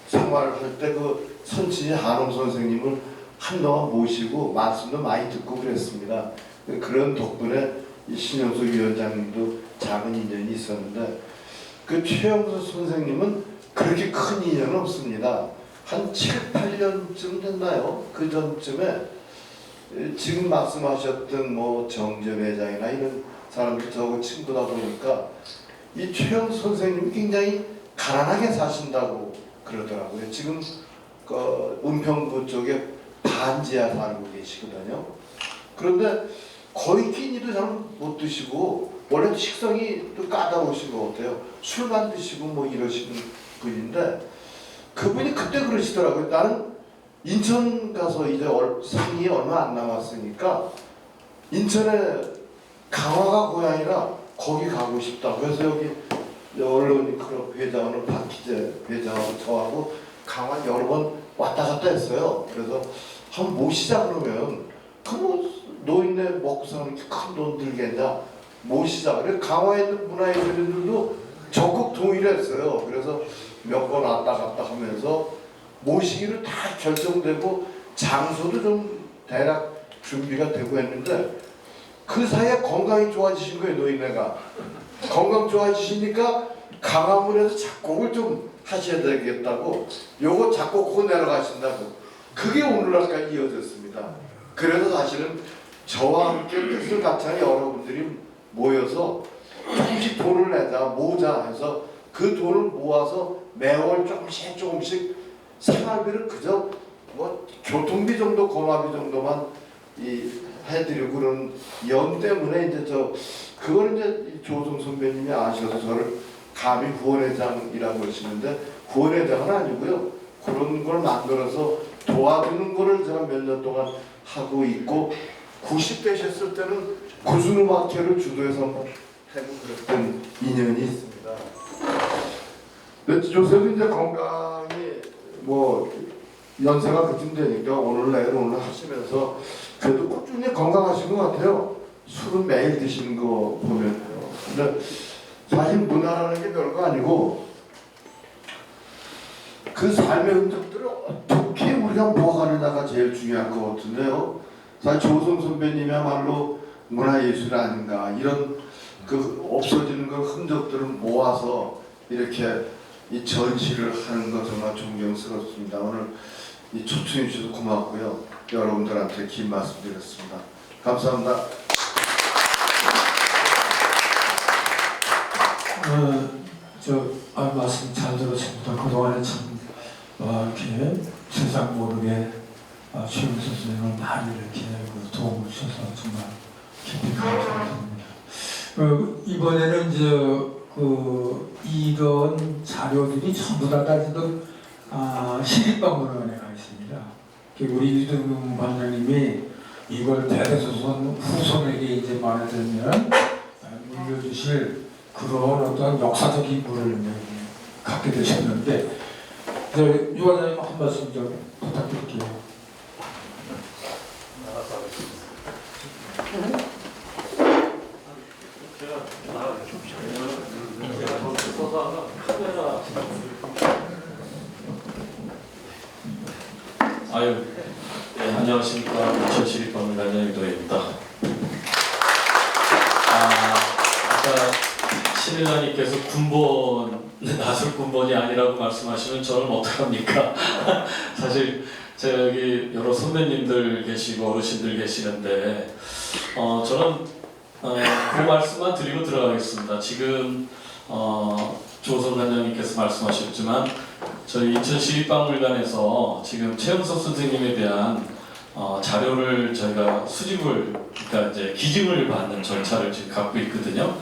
생활할 때 그 선친이 한홍 선생님을 한동안 모시고 말씀도 많이 듣고 그랬습니다. 그런 덕분에 신영수 위원장님도 작은 인연이 있었는데 그 최영수 선생님은 그렇게 큰 인연은 없습니다. 한 7, 8년쯤 됐나요? 그 전쯤에 지금 말씀하셨던 뭐 정전 회장이나 이런 사람들 저하고 친구다 보니까 이 최영수 선생님이 굉장히 가난하게 사신다고 그러더라고요. 지금 그 은평구 쪽에 반지하 살고 계시거든요. 그런데 거의 끼니도 잘 못 드시고 원래 식성이 또 까다로우신 것 같아요. 술만 드시고 뭐 이러시는 분인데 그분이 그때 그러시더라고요. 나는 인천 가서 이제 상이 얼마 안 남았으니까 인천에 강화가 고향이라 거기 가고 싶다고 해서 여기 언론클럽 회장은 박희재 회장하고 저하고 강화 여러 번 왔다 갔다 했어요. 그래서 한번 모시자 그러면 그 뭐 노인네 먹고 사는 게 큰 돈 들겠냐 모시자. 그래서 강화에 있는 문화예술인들도 적극 동의를 했어요. 그래서 몇 번 왔다 갔다 하면서 모시기로 다 결정되고 장소도 좀 대략 준비가 되고 했는데 그 사이에 건강이 좋아지신 거예요. 노인네가 건강 좋아지시니까 강화문에서 작곡을 좀 하셔야 되겠다고 요거 작곡하고 내려가신다고 그게 오늘날까지 이어졌습니다. 그래서 사실은 저와 함께 뜻을 같이 하는 여러분들이 모여서 조금씩 돈을 내자 모자 해서 그 돈을 모아서 매월 조금씩 생활비를 그저 뭐 교통비 정도 거마비 정도만 해드리고 그런 연 때문에 이제 그걸 이제 조성 선배님이 아셔서 저를 감히 후원회장이라고 하시는데 후원회장은 아니고요. 그런 걸 만들어서 도와주는 거를 제가 몇 년 동안 하고 있고 90대셨을 때는 구순음악회를 주도해서 한번 해고 그랬던 인연이 있습니다. 요새도 이제 건강이 뭐 연세가 그쯤 되니까 오늘 내일 오늘 하시면서 그래도 꾸준히 건강하신 것 같아요. 술은 매일 드시는 거 보면요. 근데 사실 문화라는 게 별거 아니고 그 삶의 흔적들을 어떻게 우리가 모아가느냐가 제일 중요한 것 같은데요. 사실 조성 선배님이야말로 문화예술 아닌가 이런 그 없어지는 그 흔적들을 모아서 이렇게 이 전시를 하는 거 정말 존경스럽습니다. 오늘 이 초청해 주셔서 고맙고요. 여러분들한테 긴 말씀 드렸습니다. 감사합니다. 말씀 잘 들었습니다. 그동안에 참 이렇게 세상 모르게 최영수 선생님을 많이 이렇게 도움을 주셔서 정말 깊이 감사드립니다. 이번에는 이런 자료들이 전부 다 지금 시립박물관에 가 있습니다. 우리 유동근 관장님이 이걸 대대손손 후손에게 이제 말하자면 물려주실 그런 어떤 역사적 인물을 갖게 되셨는데, 유관장님 한 말씀 좀 부탁드릴게요. 아유, 네, 안녕하십니까. 인천시립박물관 유도입니다. 아까 신일라님께서 나설 군번이 아니라고 말씀하시면 저는 어떡합니까? 사실 제가 여기 여러 선배님들 계시고 어르신들 계시는데 저는 그 말씀만 드리고 들어가겠습니다. 지금 조선 관장님께서 말씀하셨지만 저희 인천시립박물관에서 지금 최영석 선생님에 대한 자료를 저희가 그러니까 이제 기증을 받는 절차를 지금 갖고 있거든요.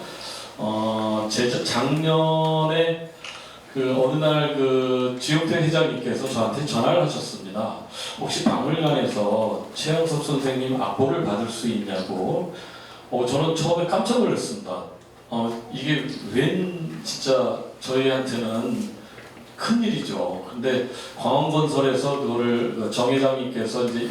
작년에 그 어느 날 그 지용태 회장님께서 저한테 전화를 하셨습니다. 혹시 박물관에서 최영석 선생님 악보를 받을 수 있냐고. 저는 처음에 깜짝 놀랐습니다. 이게 웬 진짜 저희한테는 큰 일이죠. 근데 광원건설에서 그거를 정 회장님께서 이제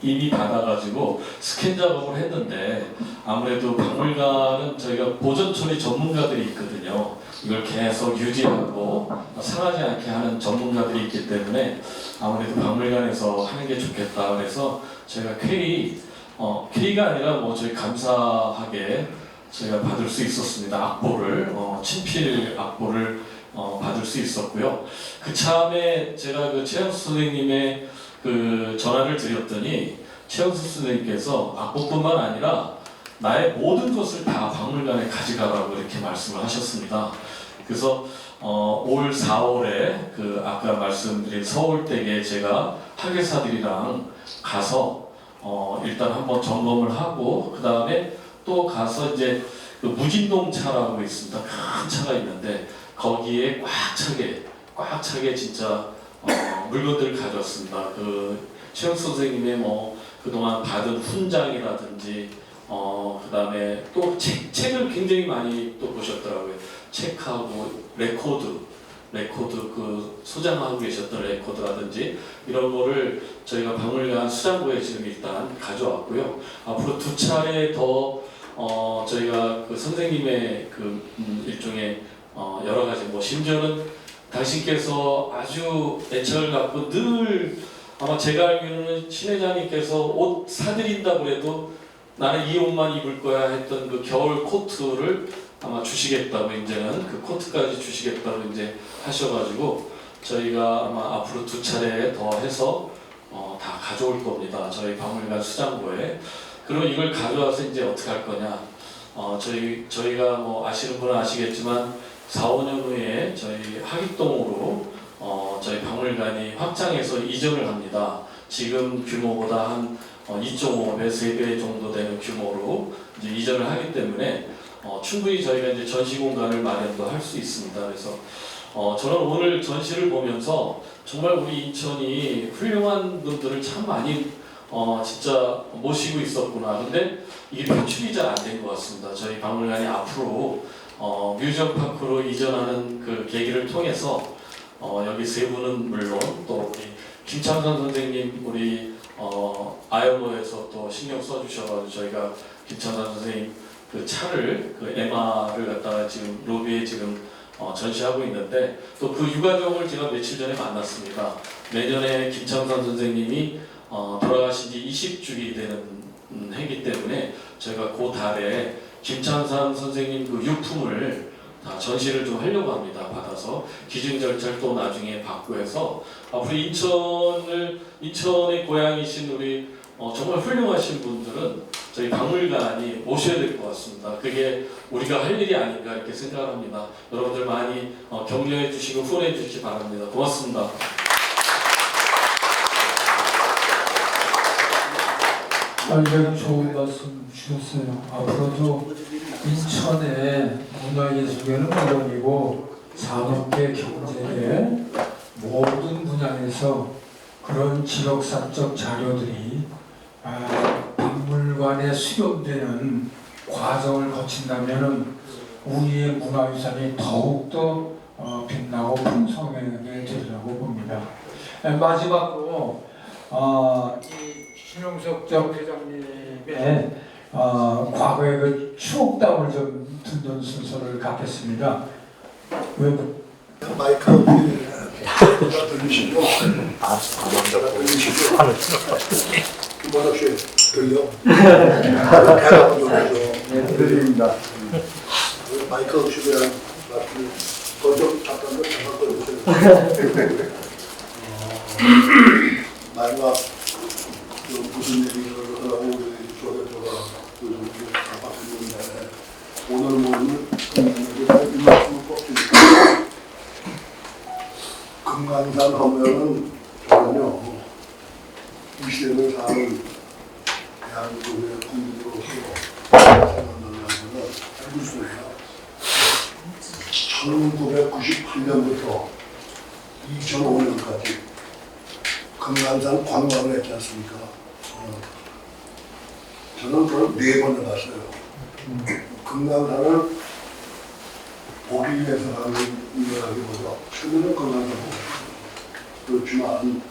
이미 받아가지고 스캔 작업을 했는데, 아무래도 박물관은 저희가 보존 처리 전문가들이 있거든요. 이걸 계속 유지하고 상하지 않게 하는 전문가들이 있기 때문에 아무래도 박물관에서 하는 게 좋겠다. 그래서 저희가 K가 아니라 뭐 저희 감사하게 저희가 받을 수 있었습니다. 악보를 친필 악보를 받을 수 있었고요. 그 참에 제가 그 최영수 선생님의 그 전화를 드렸더니 최영수 선생님께서 악보뿐만 아니라 나의 모든 것을 다 박물관에 가져가라고 이렇게 말씀을 하셨습니다. 그래서 올 4월에 그 아까 말씀드린 서울댁에 제가 학예사들이랑 가서 일단 한번 점검을 하고, 그 다음에 또 가서 이제 그 무진동 차라고 있습니다. 큰 차가 있는데 거기에 꽉 차게 진짜 물건들을 가져왔습니다. 그 최영수 선생님의 뭐 그동안 받은 훈장이라든지 그 다음에 또 책을 굉장히 많이 또 보셨더라고요. 책하고 레코드 그 소장하고 계셨던 레코드라든지 이런 거를 저희가 박물관 수장고에 지금 일단 가져왔고요. 앞으로 2차례 더 저희가 그 선생님의 그 일종의 여러 가지 뭐 심지어는 당신께서 아주 애착을 갖고 늘 아마 제가 알기로는 신 회장님께서 옷 사드린다고 해도 나는 이 옷만 입을 거야 했던 그 겨울 코트를 아마 주시겠다고, 이제는 그 코트까지 주시겠다고 이제 하셔가지고 저희가 아마 앞으로 2차례 더 해서 다 가져올 겁니다. 저희 박물관 수장고에. 그리고 이걸 가져와서 이제 어떻게 할 거냐. 저희가 뭐 아시는 분은 아시겠지만 4, 5년 후에 저희 하깃동으로 저희 박물관이 확장해서 이전을 합니다. 지금 규모보다 한 2.5배, 3배 정도 되는 규모로 이제 이전을 하기 때문에 충분히 저희가 이제 전시 공간을 마련도 할 수 있습니다. 그래서 저는 오늘 전시를 보면서 정말 우리 인천이 훌륭한 분들을 참 많이 진짜 모시고 있었구나. 근데 이게 표출이 잘 안 된 것 같습니다. 저희 박물관이 앞으로 뮤지엄 파크로 이전하는 그 계기를 통해서 여기 세 분은 물론 또 우리 김창선 선생님 우리 아이오노에서 또 신경 써주셔가지고 저희가 김창선 선생님 그 차를 그 MR을 갖다가 지금 로비에 지금 전시하고 있는데, 또 그 유가족을 제가 며칠 전에 만났습니다. 내년에 김창선 선생님이 돌아가신 지 20주기 되는 해기 때문에 저희가 그 달에 김창선 선생님 그 유품을 다 전시를 좀 하려고 합니다. 받아서 기증 절차를 또 나중에 받고 해서 앞으로 인천의 고향이신 우리 정말 훌륭하신 분들은 저희 박물관이 모셔야 될 것 같습니다. 그게 우리가 할 일이 아닌가 이렇게 생각을 합니다. 여러분들 많이 격려해 주시고 후원해 주시기 바랍니다. 고맙습니다. 굉장히 좋은 말씀 주셨어요. 앞으로도 인천의 문화예술계는 물론이고 산업계, 경제계 모든 분야에서 그런 지역사적 자료들이 안에 수렴되는 과정을 거친다면은 우리의 문화유산이 더욱더 빛나고 풍성하게 되리라고 봅니다. 마지막으로 이 신용석 전 회장님의 과거의 그 추억담을 좀 듣는 순서를 갖겠습니다. 마이크 들리시죠? 들리시죠? 김원학 씨 들려? 대답을 좀 해줘. 드립니다. 마이크 없이면 거좀 잠깐 꺼주세요. 마지막 무슨 얘기를 하라고 우리 조교조가 답답했는데 오늘 이 말씀을 꼭 드릴게요. 금강산 하면은 저는요 이 시대를 사는 대한민국의 국민으로서 생각나는 것은 무슨이에요. 1998년부터 2005년까지 금강산 관광을 했지 않습니까? 저는 그걸 4번을 갔어요. 금강산을 보기 위해서 가는 일이라기보다 최근에 금강산 보고 그렇지만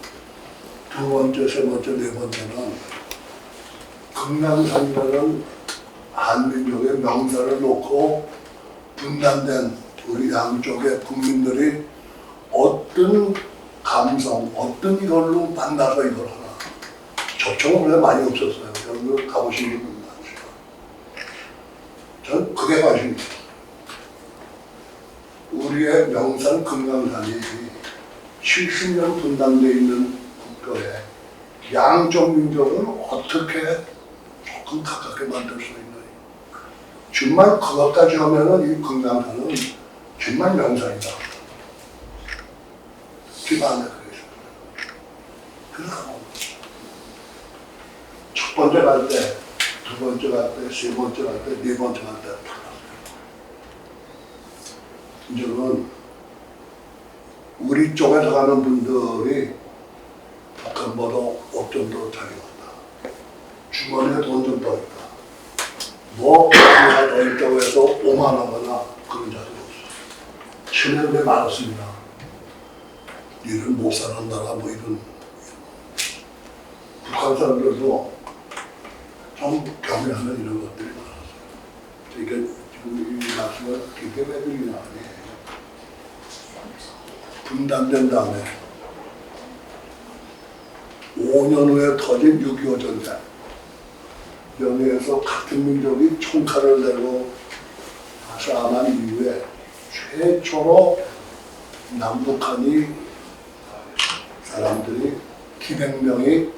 두 번째, 세 번째, 네 번째는 금강산이라는 한민족의 명사를 놓고 분단된 우리 양쪽의 국민들이 어떤 감성, 어떤 이걸로 만나서 이걸 하나. 접촉은 원래 많이 없었어요. 여러분들 가보신 분들 많죠. 전 그게 관심이 있어요. 우리의 명산 금강산이 70년 분단되어 있는 국가에 양쪽 민족을 어떻게 조금 가깝게 만들 수 있나. 정말 그것까지 하면은 이 금강산은 정말 명산이다. 기반에 그래서. 그러고 첫 번째 갈 때, 두 번째 갈 때, 세 번째 갈 때, 네 번째 갈 때 달랐어요. 이제는 우리 쪽에서 가는 분들이 북한보다 옷좀 더 잘 입었다. 주머니에 돈 좀 더 있다. 뭐 하나 더 있다고 해서 오만하거나 그런 자들이 없어요. 친애들이 많았습니다. 니는 못 사는 나라 뭐 이런. 북한 사람들도 좀 경외하는 이런 것들이 많았어요. 그러니까 지금 이 말씀을 깊게 매드리는 아니에요. 분단된 다음에 5년 후에 터진 6.25 전쟁 연해에서 같은 민족이 총칼을 내고 싸움한 이후에 최초로 남북한이 사람들이 기백 명이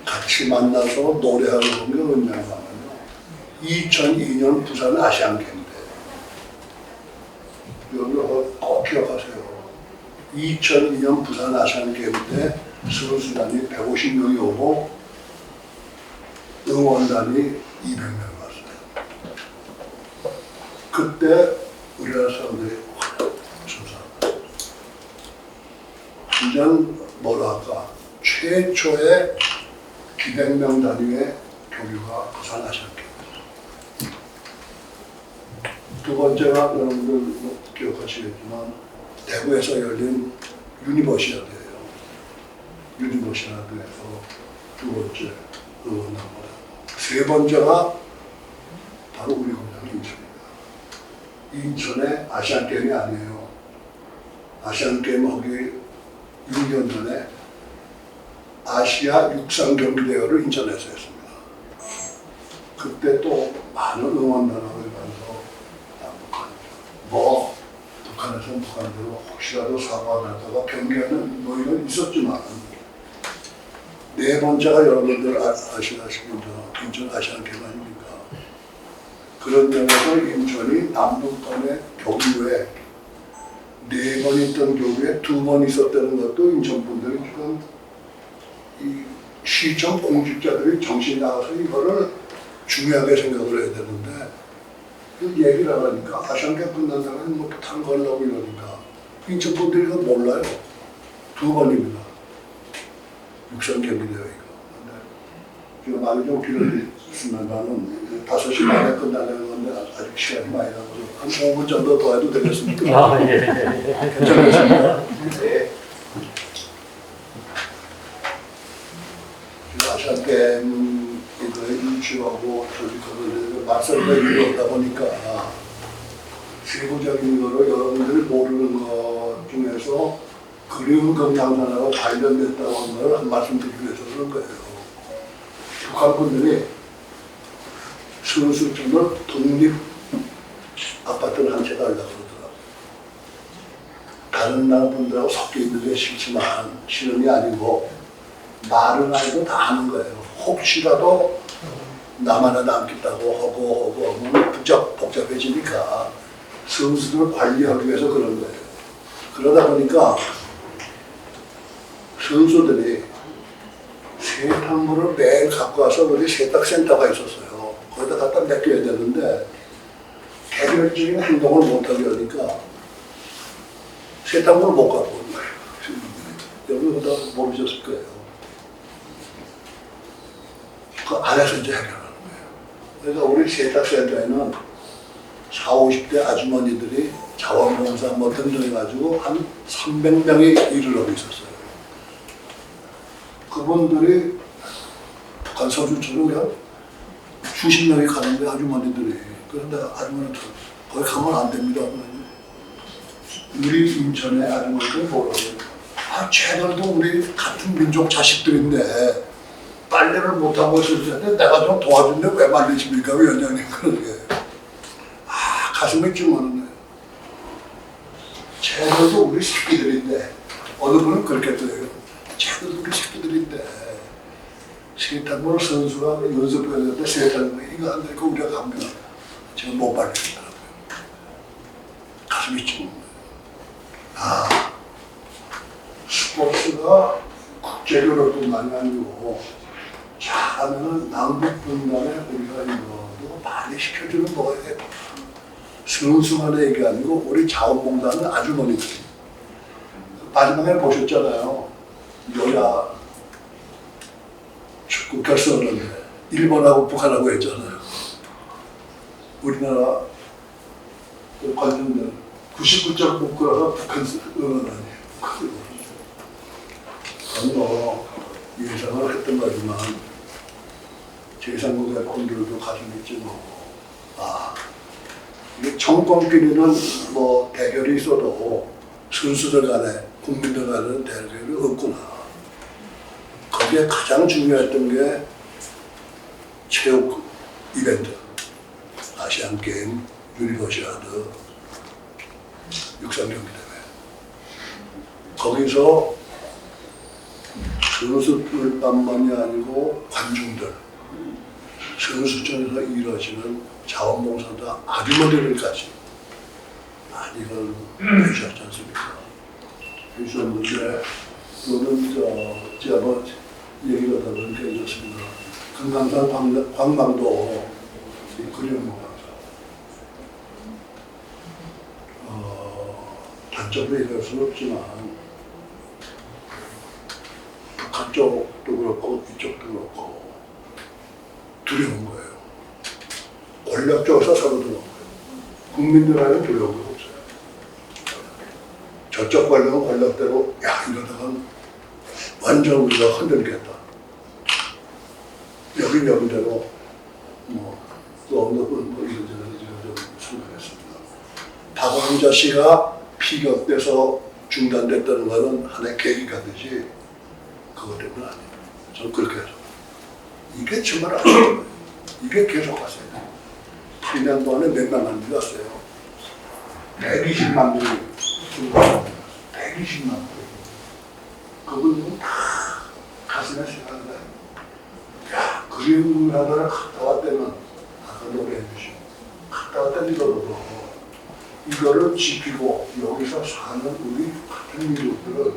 같이 만나서 노래하는 게 언제냐면요 2002년 부산 아시안게임 때 여러분 꼭 기억하세요. 2002년 부산 아시안게임 때 선수단이 150명이 오고 응원단이 200명 왔어요. 그때 우리나라 사람들이 감사합니다. 완전 뭐랄까 최초의 기백명 단위의 교류가 부산 아시안게임이었어요. 두 번째가 여러분들 기억하시겠지만 대구에서 열린 유니버시아드예요. 유니버시아드에서 두 번째 응원단. 세 번째가 바로 우리 고향 인천입니다. 인천의 아시안게임이 아니에요. 아시안게임 하기 6년 전에 아시아 육상경기대회를 인천에서 했습니다. 그때 또 많은 응원단하고 가서 뭐 북한에서는 북한대로 혹시라도 사고가 날까봐 경계하는 뭐 이런 있었지만 네 번째가 여러분들 아시다시피 인천 아시안게임 아닙니까? 그런 면에서 인천이 남북간의 교류에 4번 있던 교류에 2번 있었다는 것도 인천 분들이 지금 이 시청 공직자들이 정신이 나가서 이거를 중요하게 생각을 해야 되는데 그 얘기를 하니까 아시안게임 끝난다면 뭐 탄 걸라고 이러니까 인천 분들이 그걸 몰라요. 2번입니다. 육상경기대회 이거. 지금 말이 좀 길어지 있으면은 5시 반에 끝나는 건데 아직 시간이 많이 남아서 한 5분 정도 더 해도 되겠습니까? 괜찮겠습니까? 네. 아시안게임 이거 유치하고 저기 맞설과 이루어다 보니까 세부적인 거로 여러분들이 모르는 것 중에서 그리운 금강산하고 관련됐다고 하는 걸 한 말씀 드리기 위해서 그런 거예요. 북한 분들이 순수촌을 독립 아파트를 한 채 달라고 그러더라고요. 다른 나라 분들하고 섞여 있는 게 싫지만 싫은 게 아니고 말은 아니고 다 하는 거예요. 혹시라도 나만 남겠다고 하고 하면 복잡해지니까 순수를 관리하기 위해서 그런 거예요. 그러다 보니까 선수들이 세탁물을 매일 갖고 와서 우리 세탁센터가 있었어요. 거기다 갖다 맡겨야 되는데 개별적인 행동을 못하게 하니까 세탁물을 못 갖고 온 거예요. 여러분 다 모르셨을 거예요. 그 안에서 이제 해결하는 거예요. 그러니까 우리 세탁센터에는 40, 50대 아주머니들이 자원봉사 뭐 등등 해가지고 한 300명이 일을 하고 있었어요. 그분들이 북한 선수촌은 그냥 수십 명이 가는데 아주머니들이. 그런데 아주머니들 거기 가면 안 됩니다. 우리 인천의 아주머니들 뭐라고 해요? 쟤들도 우리 같은 민족 자식들인데 빨래를 못하고 있을 텐데 내가 좀 도와준데 왜 말리십니까? 위원장님 그런 게. 가슴이 찡하는 거예요. 쟤들도 우리 새끼들인데 어느 분은 그렇게 들어요. 쟤들도 우리 새끼들인데 세탁물 선수가 연습해야 되는데 세탁물 이거 안 되고 우리가 가면 제가 못 발리더라고요. 가슴이 찡한 거예요. 스포츠가 국제교류뿐만이 아니고 잘하면 남북분단에 우리가 이거도 많이 시켜주는 거예요. 선수만의 얘기 아니고 우리 자원봉사는 아주머니들. 마지막에 보셨잖아요. 여야 축구 결승하는데 일본하고 북한하고 했잖아요. 우리나라 관중들 99.6%가 북한 응원하니. 저는 예상을 했던 거지만 제3국의 콘들도 가슴이 찡하고 정권끼리는 뭐 대결이 있어도 선수들 간에 국민들 간에는 대결이 없구나. 거기에 가장 중요했던 게 체육 이벤트, 아시안게임, 유니버시아드, 육상경기대회. 거기서 선수들뿐만이 아니고 관중들, 선수촌에서 이루어지는 자원봉사자 아주머니들까지 많이 해주셨지 않습니까? 해주셨는데 또는 제가 뭐 얘기가 더 그렇게 해줬습니다. 금강산 관광도 그림목강산 단점도 얘기할 수는 없지만 북한 쪽도 그렇고 이쪽도 그렇고 두려운 거예요. 권력 쪽에서 서로 두려운 거예요. 국민들한테는 두려운 거 없어요. 저쪽 권력은 권력대로 야 이러다간 완전 우리가 흔들겠다. 여긴 여기대로 또 어느 분 이런저런 생각했습니다. 박광자 씨가 피격돼서 중단됐다는 것은 하나의 계기가 되지 그것 때문은 아니에요. 저는 그렇게 해서 이게 정말 아쉬운 거예요. 이게 계속 갔어요. 8년 동안에 몇만 명이 왔어요. 120만 명이 중단합니다. 120만 명. 그분들은 다 가슴에 생각한다. 야, 그림 나라를 갔다 왔다면 아까 노래해 주시고 갔다 왔다는 이거로 이거를 지키고 여기서 사는 우리 같은 민족들은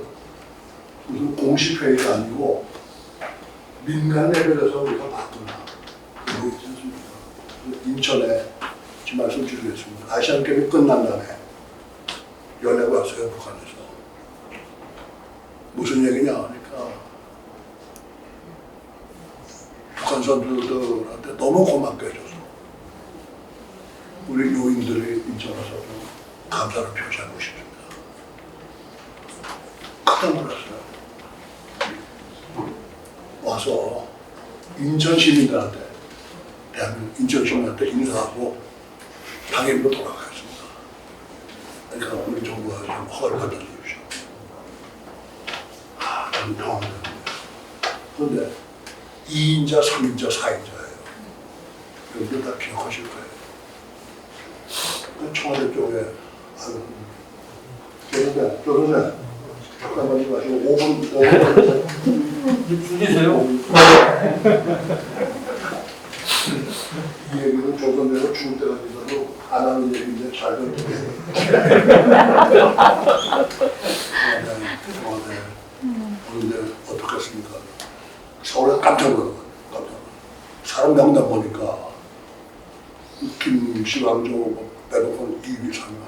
무슨 공식회의가 아니고 민간 레벨에서 우리가 바꾸나 그러고 있지 않습니까? 인천에 지금 말씀 드리겠습니다. 아시안게임이 끝난 다음에 연애가 왔어요. 북한에서. 무슨 얘기냐 하니까 북한 선수들한테 너무 고맙게 해줘서 우리 요인들이 인천 와서 좀 감사를 표시하고 싶습니다. 깜짝 놀랐어요. 와서 인천 시민들한테, 대한민국 인천 시민한테 인사하고 당일로 돌아가겠습니다. 그러니까 우리 정부가 좀 허가를 받아 주십시오. 저는 당황합니다. 그런데 2인자, 3인자, 4인자예요. 여러분들 다 기억하실 거예요. 청와대 쪽에, 저런데, 잠깐만 좀 마시고 5분 줄이세요. 이 얘기는 조선대로 죽을 때가 있어도 안 하는 얘기인데 잘 들어보세요. 그런데 어떻겠습니까? 서울에 깜짝 놀라요. 사람 명단 보니까 김씨 왕조 빼놓고는 2위 3위.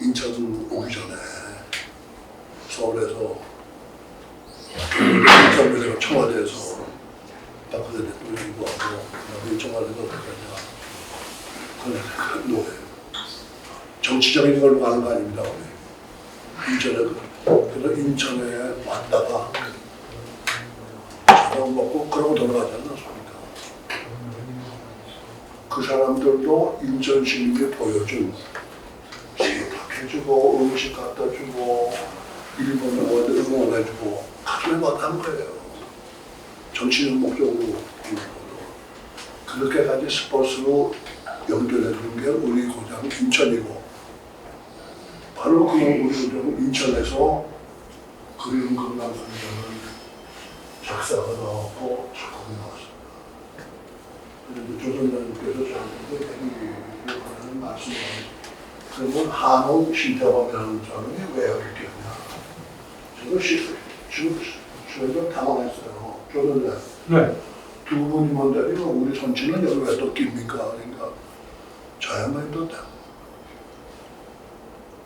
인천 오기 전에 서울에서 인천에서 청와대에서 박근혜 대통령이고 하고 그다음에 청와대에서 어떻게 하냐 노래 정치적인 걸로 가는 거 아닙니다. 우리 인천에 그래서 인천에 왔다가 저녁 먹고 그러고 돌아가지 않았습니까? 그 사람들도 인천 시민이 보여준 세탁해주고 음식 갖다 주고 일본 영화들 응원해주고 가슴에 와닿은 거예요. 정치적 목적으로 그렇게까지 스포츠로 연결해주는 게 우리 고장 인천이고 바로 그 우리 고장 인천에서 그림 건강상자를 작사가 나왔고 작곡이 나왔습니다. 그런데 조선장님께서 저한테 하는 말씀을 그러면 한옥 신태범이라는 사람이 왜 이렇게 하냐. 저도 지금 당황했어요. 조선장. 네. 두 분이 뭔데요? 우리 선친은 여기 왜 또 깁니까? 그러니까 저야말로 또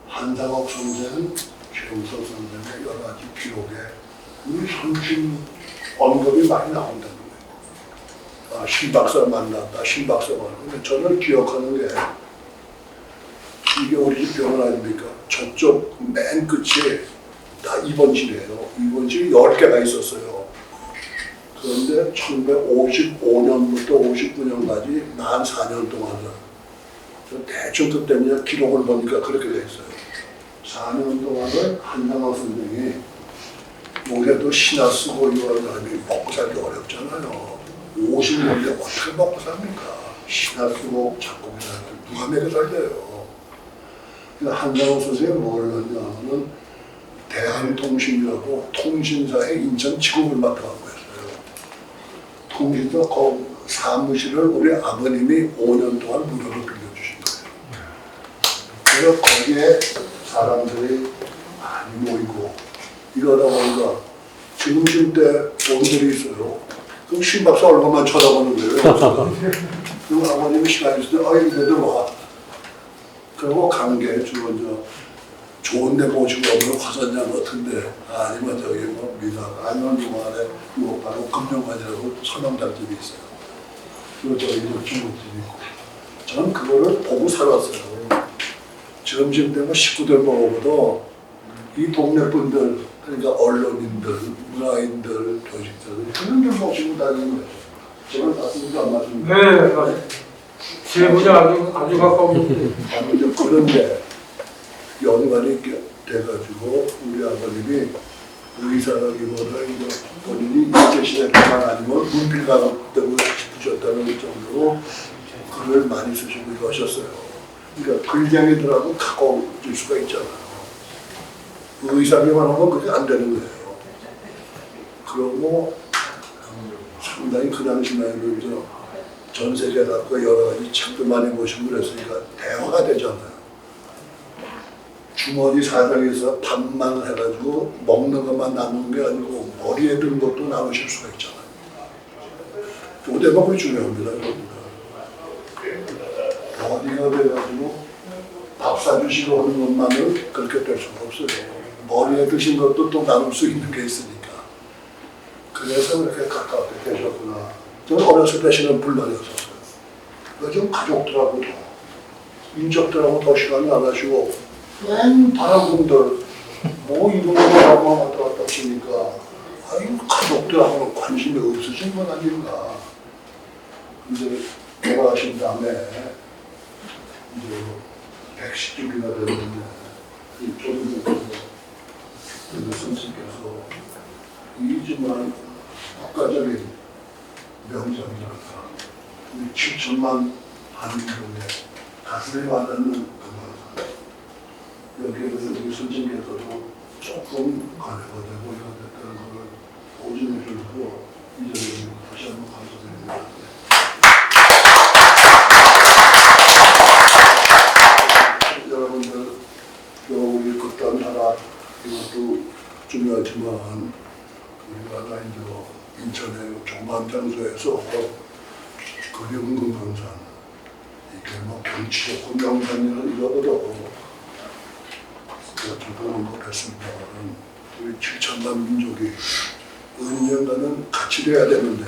한상옥 선생, 최우석 선생의 여러 가지 기록에 우리 선친 언급이 많이 나온다는 거예요. 아, 신박사 만났다, 신박사 만났다. 근데 저는 기억하는 게 이게 우리 집 병원 아닙니까? 저쪽 맨 끝에 다 입원실이에요. 입원실이 10개가 있었어요. 그런데 1955년부터 59년까지 만 4년 동안은 대충 그때는 기록을 보니까 그렇게 돼 있어요. 4년 동안을 한상호 선생이 올해도 신화 쓰고 이런 사람이 먹고 살기 어렵잖아요. 50년대 어떻게 먹고 삽니까? 신화 쓰고 작곡이나 누가 먹여 살려요. 그러니까 한상호 선생이 뭘 하냐면 대한통신이라고 통신사의 인천 지국을 맡아가고 했어요. 통신사 그 사무실을 우리 아버님이 5년 동안 무료로 빌려주신 거예요. 그래서 거기에 사람들이 많이 모이고 이러다 보니까 점심 때 돈들이 있어요. 그럼 신박사 얼굴만 쳐다보는 거예요. 그럼 아버님이 시간이 있을 때 어이 너들 와. 그리고 간 게 주로 좋은 데 모시고 오면 화선장 같은데 아니면 저기 뭐 미사가 아니면 중간에 뭐 바로 금룡관이라고 서명장집이 있어요. 그리고 저기 중국집이 있고 저는 그거를 보고 살았어요. 점심 때면 식구들 먹어도 이 동네 분들 그러니까 언론인들, 문화인들, 교직들 그런 걸 모시고 다니는 거예요. 저는 맞습니까 안 맞습니까? 네, 맞아요. 제 보자 아주 가까운. 그런데 연관이 돼가지고 우리 아버님이 의사라기보다 본인이 일제시대만 아니면 문필가가 되고 싶으셨다는 정도로 글을 많이 쓰시고 이러셨어요. 그러니까 글쟁이들하고 가까워질 수가 있잖아요. 의사기만 하면 그게 안 되는 거예요. 그러고 상당히 그 당시에는 전 세계 갖고 여러 가지 책도 많이 보시고 그랬으니까 대화가 되잖아요. 주머니 사정에서 밥만 해가지고 먹는 것만 나누는 게 아니고 머리에 든 것도 나누실 수가 있잖아요. 그 대목이 중요합니다. 어디가 돼가지고 밥 사주시고 하는 것만은 그렇게 될 수가 없어요. 머리에 드신 것도 또 나눌 수 있는 게 있으니까. 그래서 이렇게 가깝게 되셨구나. 저는 어렸을 때 시는 불만이 없었어요. 요즘 가족들하고도 인적들하고 더 시간이 안 하시고 맨 다른 분들 뭐 이런 거라고 왔다 갔다 하시니까 아이 가족들하고는 관심이 없으신 건 아닌가. 근데 돌아가신 다음에 이제 110주기나 됐는데 이쪽에서 선생님께서 이지만 국가적인 명장이랄까 우리 7천만 한민족의 가슴에 와닿는 그만 여기에서 우리 선생님께서도 조금 관여가 되고 이가 됐다는 것을 오전해 주셔서 이 자리에 다시 한번 감사드립니다. 여러분들 우리 극단 하나 이것도 중요하지만 우리가 이제 인천의 조만 장소에서 그리운 금강산 이게 뭐 경치 좋고 명산이라 이러더라도 보는 것 같습니다만 우리 7천만 민족이 은연가는 같이 돼야 되는데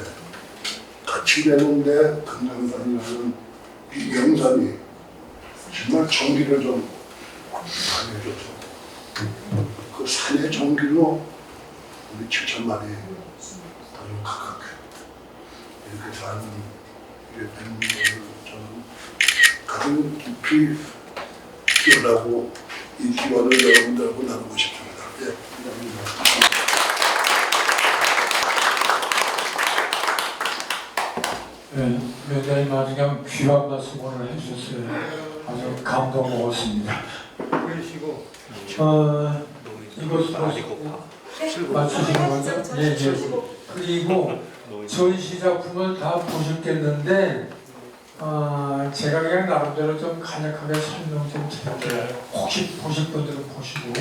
같이 되는데 금강산이라는 이 명산이 정말 정기를 좀 많이 해줘서 그 산의 정기로 우리 7천만이 더 좀 가깝게 이렇게 사는 게 되는 것을 저는 가장 깊이 기원하고 이 기원을 여러분들하고 나누고 싶습니다. 예, 감사합니다. 네, 위원장님 아주 그냥 귀한 말씀을 해주셨어요. 아주 감동 먹었습니다. 그러시고 이것으로 맞추시는 거죠? 예, 예. 그리고 전시 작품을 다 보셨겠는데 제가 그냥 나름대로 좀 간략하게 설명 좀 드릴게요. 혹시 보실 분들은 보시고.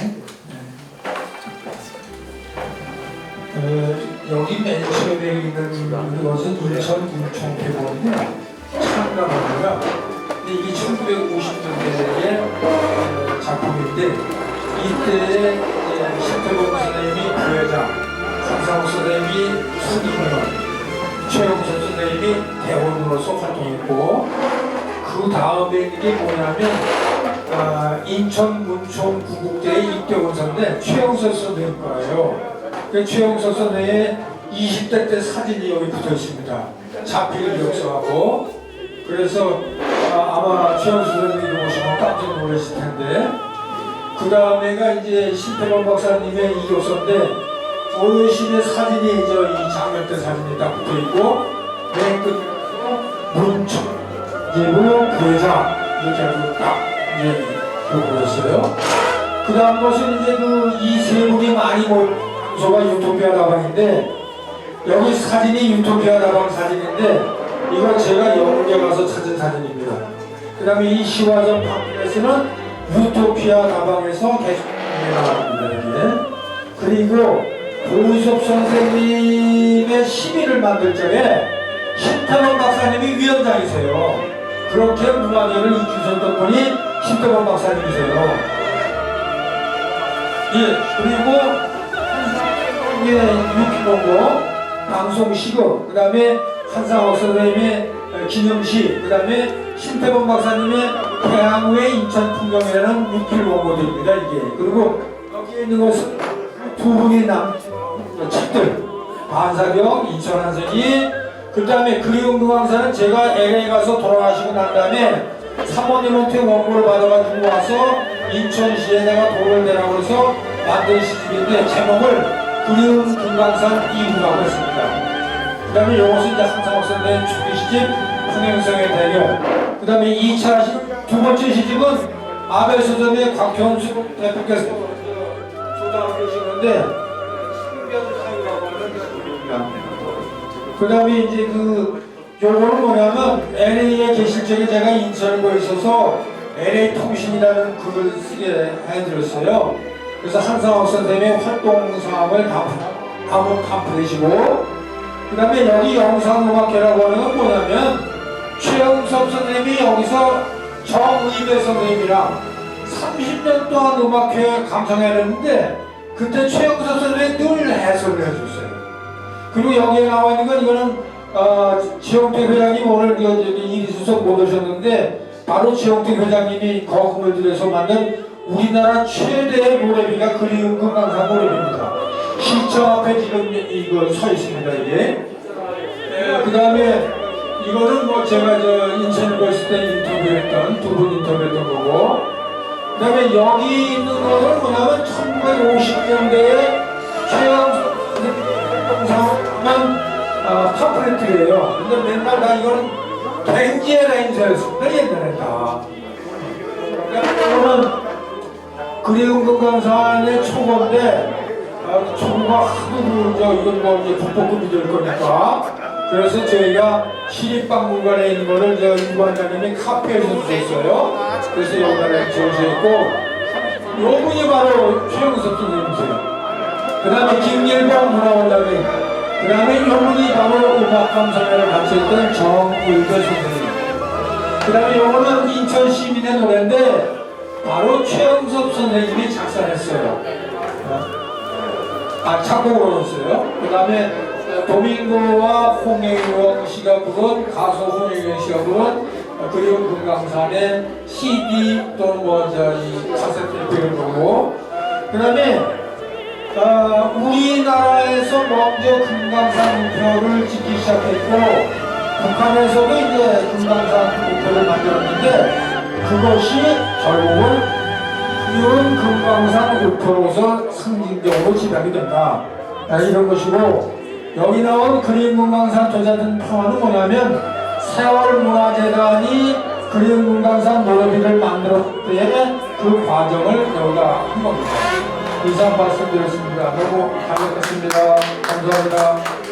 여기 맨 처음에 있는 것은 인천 문총대본인데 참가합니다. 근데 이게 1950년대의 작품인데 이때 신태범 선생님이 부회장, 한상욱 선생님이 총임원, 최영선 선생님이 대원으로서 활동했고 그 다음에 있는 게 뭐냐면 인천 문총 구국대의 입대원사인데 최영선 선생님 거예요. 최영선 선생의 20대 때 사진이 여기 붙어 있습니다. 자필 역사하고. 그래서 아마 최영선 선생님이 보시면 깜짝 놀라실 텐데 그 다음에가 이제 신태범 박사님의 이교서인데 어르신의 사진이 이 장면 때 사진이 딱 붙어 있고 맨 끝에 문총 예부 부회장 이렇게 아주 딱 보였어요. 그 다음 것은 이제 이 세 분이 많이 모인 장소가 유토피아 다방인데 여기 사진이 유토피아 다방 사진인데 이거 제가 영국에 가서 찾은 사진입니다. 그 다음에 이 시화전 파프레스는 유토피아 다방에서 계속 나갑니다. 그리고 고우섭 선생님의 시비를 만들 적에 신태범 박사님이 위원장이세요. 그렇게 문화계를 이끌었던 분이 신태범 박사님이세요. 예, 그리고 유키봉고, 방송시국, 그 다음에 한상욱 선생님의 기념시, 그 다음에 신태범 박사님의 태양의 인천 풍경이라는 유필봉고들입니다, 이게. 그리고 여기에 있는 것은 두 분이 남 책들, 반사경, 인천한선이, 그 다음에 그리운 금강산은 제가 LA 가서 돌아가시고 난 다음에 사모님한테 원고를 받아가지고 와서 인천시에 내가 도를 내라고 해서 만든 시집인데 제목을 그리운 금강산 이후라고 했습니다. 그 다음에 이것은 이제 한상욱 선생님 초기 시집 흥행성의 대결. 그 다음에 2차 두 번째 시집은 아베 서점의 곽현수 대표께서 소장하고 계시는데 그 다음에 이제 요거는 뭐냐면 LA에 계실 적에 제가 인천에 거 있어서 LA 통신이라는 글을 쓰게 해드렸어요. 그래서 한상욱 선생님의 활동 상황을 한번 탐구해시고 그 다음에 여기 영상음악회라고 하는 건 뭐냐면 최영섭 선생님이 여기서 정의배 선생님이랑 30년 동안 음악회 감상회를 했는데 그때 최영섭 선생님이 늘 해설을 해줬어요. 그리고 여기에 나와 있는 건 이거는 지영태 회장님 오늘 이리수석 못 오셨는데 바로 지영태 회장님이 거금을 들여서 만든 우리나라 최대의 모래비가 그리운 금강산 모래비입니다. 시청 앞에 지금 이거 서 있습니다. 이게. 그 다음에 이거는 뭐 제가 인천에 있을 때 인터뷰했던 두 분 인터뷰했던 거고, 그 다음에 여기 있는 거는 뭐냐면 1950년대에 최영 동상만 팜플렛이에요. 근데 맨날 다 이거는 뱅지에 다인사였습니다. 옛날에 다. 이거는 그리운 금강산의 초보인데 초보가 하도 이건 뭐 이제 불법금이 될 거니까 그래서 저희가 시립박물관에 있는 거를 유관장님이 카페에서 주셨어요. 그래서 여기다가 지어주셨고 요 분이 바로 최영섭 선생님이세요. 그 다음에 김일봉 문화원장님, 그 다음에 요 분이 바로 음악감상회를 같이 했던 정의배 선생님, 그 다음에 요거는 인천 시민의 노래인데 바로 최영섭 선생님이 작사했어요. 작곡을 했어요. 그 다음에 도민고와 홍영경 씨가 부른 가수 홍영경 씨가 부른 그리운 금강산의 CD 또는 이 카세트 테이프를 보고, 그 다음에 우리나라에서 먼저 금강산 우표를 짓기 시작했고 북한에서도 이제 금강산 우표를 만들었는데 그것이 결국은 그리운 금강산 우표로서 상징적으로 지각이 된다. 이런 것이고, 여기 나온 그리운 금강산 도자든 표어는 뭐냐면 세월문화재단이 그리운 금강산 모래비를 만들었을 때의 그 과정을 여기다 한 겁니다. 이상 말씀드렸습니다. 너무 감사했습니다. 감사합니다.